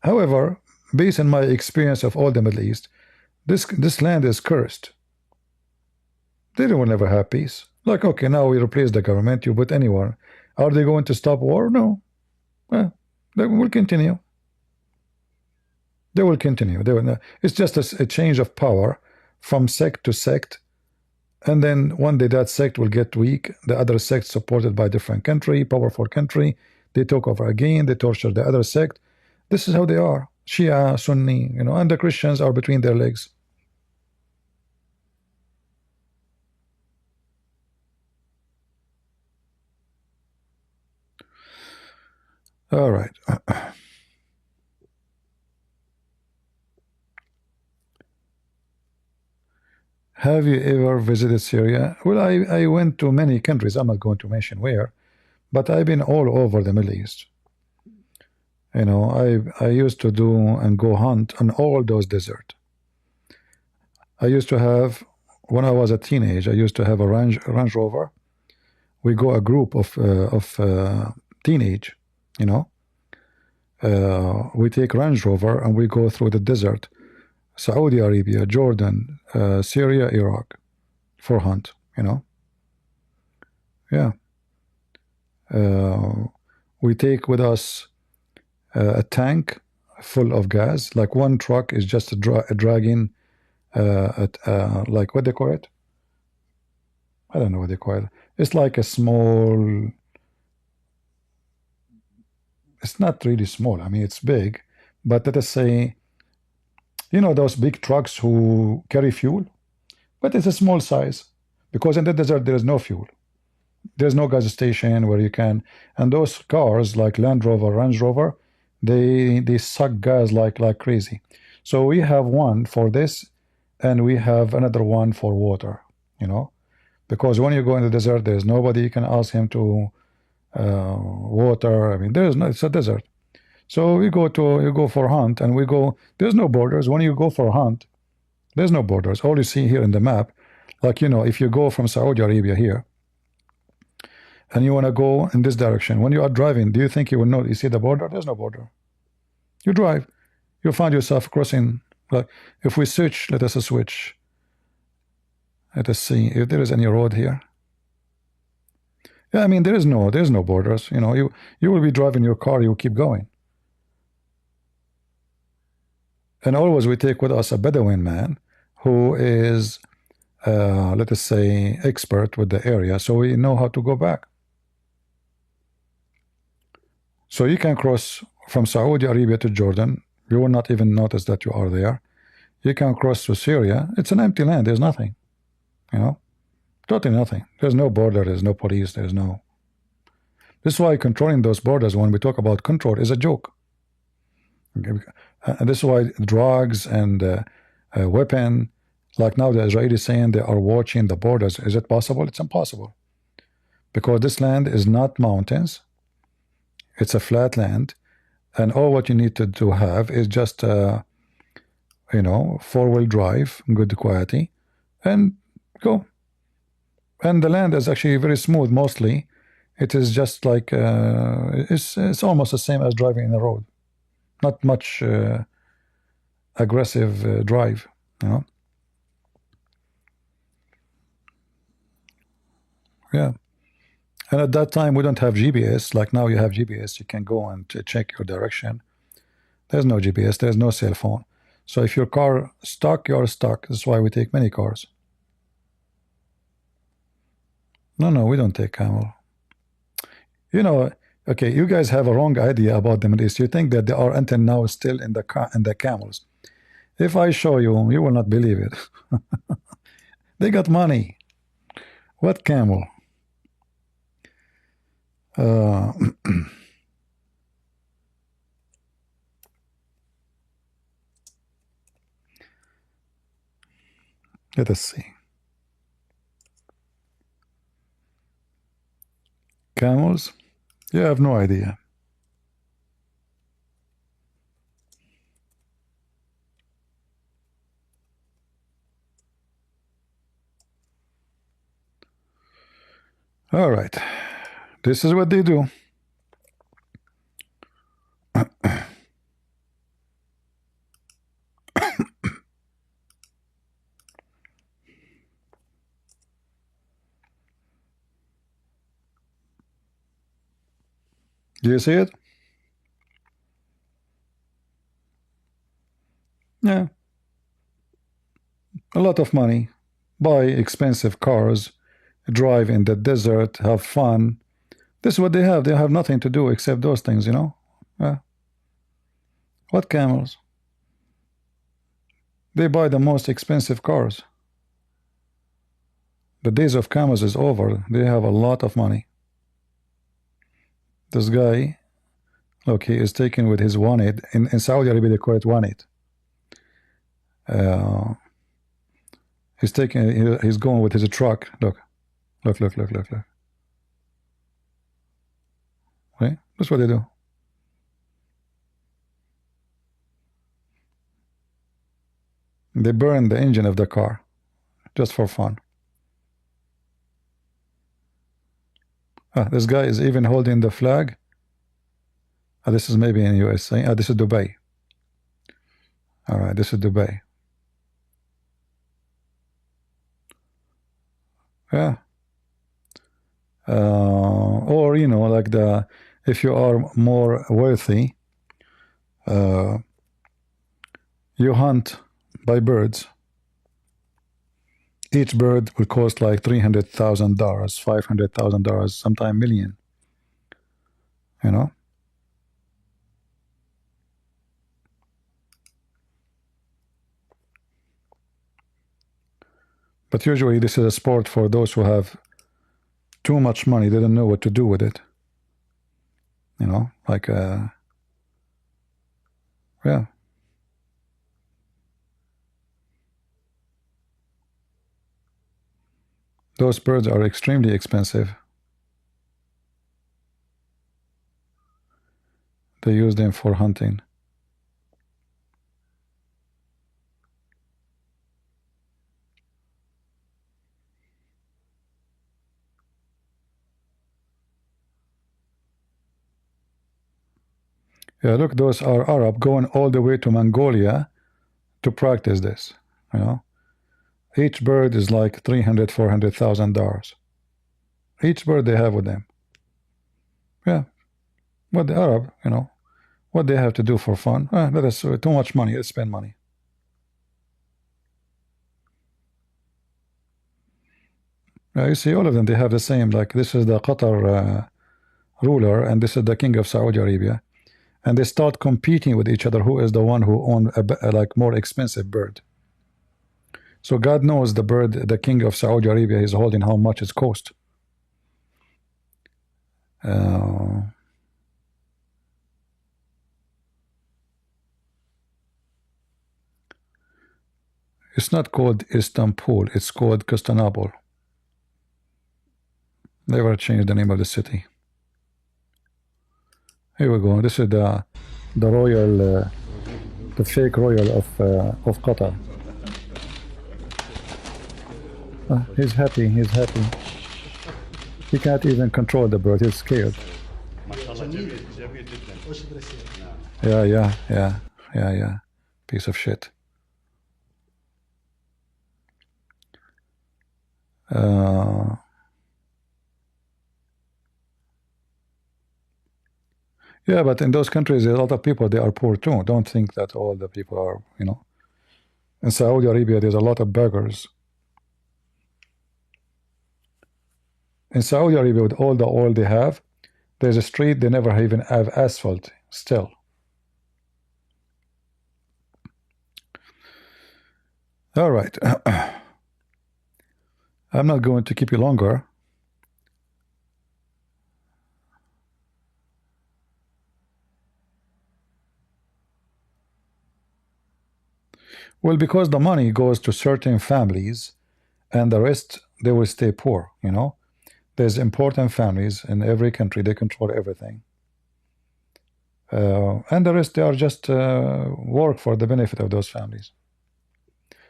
However, based on my experience of all the Middle East, this land is cursed. They will never have peace. Like, okay, now we replace the government, you put anyone. Are they going to stop war? No. Well, they will continue. They will continue. It's just a change of power from sect to sect. And then one day that sect will get weak. The other sect, supported by different country, powerful country, they took over again. They torture the other sect. This is how they are. Shia, Sunni, and the Christians are between their legs. All right. Have you ever visited Syria? Well, I went to many countries. I'm not going to mention where, but I've been all over the Middle East. I used to do and go hunt on all those deserts. I used to have, when I was a teenager, I used to have a Range Rover. We go a group of teenage, we take Range Rover and we go through the desert, Saudi Arabia, Jordan, Syria, Iraq, for hunt. Yeah. We take with us a tank full of gas. Like one truck is just dragging, like what they call it? I don't know what they call it. It's like a small. It's not really small. I mean, it's big, but let us say, you know, those big trucks who carry fuel, but it's a small size because in the desert there is no fuel. There's no gas station where you can, and those cars like Land Rover, Range Rover, they suck gas like crazy. So we have one for this, and we have another one for water. You know, because when you go in the desert, there's nobody you can ask him to water. I mean, there's no. It's a desert. So we go to you go for hunt, and we go. There's no borders. When you go for hunt, there's no borders. All you see here in the map, like you know, if you go from Saudi Arabia here and you want to go in this direction, when you are driving, do you think you will know? You see the border? There's no border. You drive, you find yourself crossing. Like if we switch, let us switch. Let us see if there is any road here. Yeah, I mean there's no borders. You know, you will be driving your car, you will keep going. And always we take with us a Bedouin man who is, let us say, expert with the area, so we know how to go back. So you can cross from Saudi Arabia to Jordan. You will not even notice that you are there. You can cross to Syria. It's an empty land. There's nothing. You know, totally nothing. There's no border. There's no police. There's no. This is why controlling those borders, when we talk about control, is a joke. And this is why drugs and weapon, like now the Israelis saying they are watching the borders. Is it possible? It's impossible. Because this land is not mountains. It's a flat land. And all what you need to have is just, you know, four-wheel drive, good quality, and go. And the land is actually very smooth mostly. It is just like, it's almost the same as driving in a road. Not much aggressive drive, you know. Yeah. And at that time, we don't have GPS. Like now you have GPS. You can go and check your direction. There's no GPS. There's no cell phone. So if your car stuck, you're stuck. That's why we take many cars. No, we don't take camel. You know, okay, you guys have a wrong idea about the Middle East. You think that they are until now still in the camels. If I show you, you will not believe it. They got money. What camel? Let us see. Camels? You have no idea. All right. This is what they do. Do you see it? Yeah. A lot of money. Buy expensive cars. Drive in the desert. Have fun. This is what they have. They have nothing to do except those things, you know? Yeah. What camels? They buy the most expensive cars. The days of camels is over. They have a lot of money. This guy, look, he is taken with his 1.8. In Saudi Arabia, they call it 1.8. He's taking. He's going with his truck. Look. Right? That's what they do. They burn the engine of the car just for fun. This guy is even holding the flag. This is maybe in USA. This is Dubai. All right, this is Dubai. Yeah. Or you know, like if you are more wealthy, you hunt by birds. Each bird will cost like $300,000, $500,000, sometimes million. You know. But usually this is a sport for those who have too much money. They don't know what to do with it. You know, like yeah. Those birds are extremely expensive. They use them for hunting. Yeah, look, those are Arab going all the way to Mongolia to practice this. You know, each bird is like $300,000, $400,000. Each bird they have with them. Yeah, but the Arab, you know, what they have to do for fun? That is too much money. Let's spend money. You see, all of them, they have the same. Like this is the Qatar ruler, and this is the king of Saudi Arabia, and they start competing with each other. Who is the one who owns a like more expensive bird? So God knows the bird, the king of Saudi Arabia, is holding how much it cost. It's not called Istanbul. It's called Constantinople. Never changed the name of the city. Here we go. This is the royal, the fake royal of Qatar. He's happy. He's happy. He can't even control the bird. He's scared. Yeah. Piece of shit. Yeah, but in those countries, a lot of people, they are poor too. Don't think that all the people are, you know. In Saudi Arabia, there's a lot of beggars. In Saudi Arabia, with all the oil they have, there's a street they never even have asphalt still. All right. I'm not going to keep you longer. Well, because the money goes to certain families and the rest, they will stay poor, you know. There's important families in every country. They control everything. And the rest, they are just work for the benefit of those families.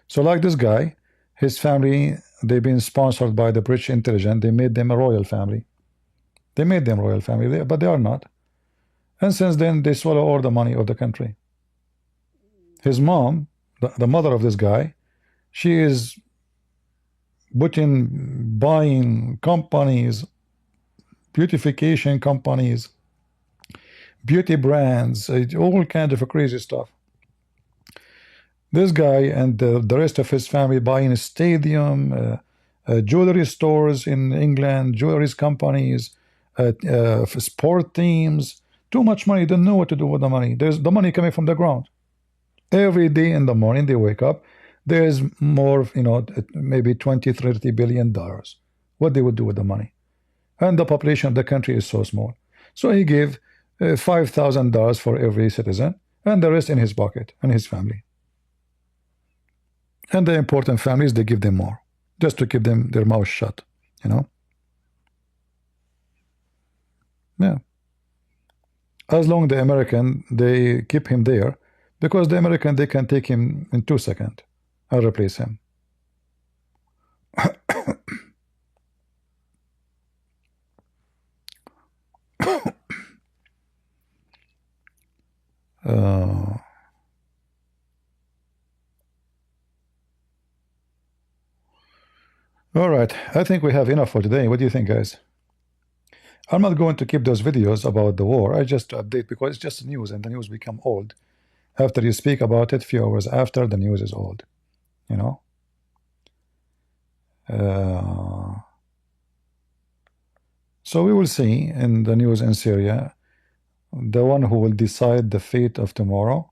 So like this guy, his family, they've been sponsored by the British intelligence. They made them a royal family. They made them royal family, but they are not. And since then, they swallow all the money of the country. His mom, the mother of this guy, she is buying companies, beautification companies, beauty brands, all kinds of crazy stuff. This guy and the rest of his family buying a stadium, jewelry stores in England, jewelry companies, sport teams. Too much money. Don't know what to do with the money. There's the money coming from the ground. Every day in the morning they wake up, there's more, you know, maybe 20-30 billion dollars. What they would do with the money. And the population of the country is so small. So he gave $5,000 for every citizen, and the rest in his pocket and his family. And the important families, they give them more, just to keep them their mouth shut, you know. Yeah. As long the American, they keep him there, because the American, they can take him in 2 seconds and replace him. All right, I think we have enough for today. What do you think, guys? I'm not going to keep those videos about the war. I just update because it's just news, and the news become old. After you speak about it, few hours after, the news is old. You know. So we will see in the news in Syria, the one who will decide the fate of tomorrow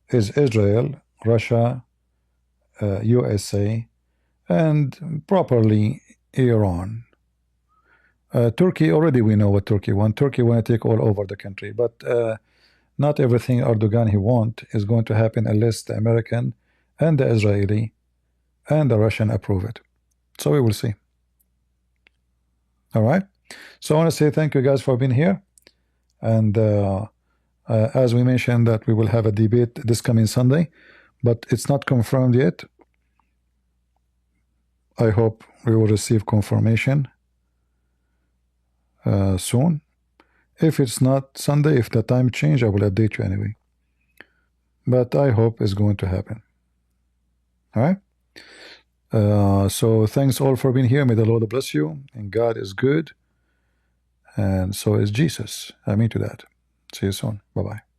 is Israel, Russia, USA, and properly Iran. Turkey, already we know what Turkey wants. Turkey want to take all over the country, but not everything Erdogan he want is going to happen unless the American and the Israeli and the Russian approve it. So we will see. All right. So I want to say thank you guys for being here. And as we mentioned that we will have a debate this coming Sunday, but it's not confirmed yet. I hope we will receive confirmation soon. If it's not Sunday, if the time change, I will update you anyway. But I hope it's going to happen. All right. So thanks all for being here. May the Lord bless you. And God is good. And so is Jesus. I mean to that. See you soon. Bye-bye.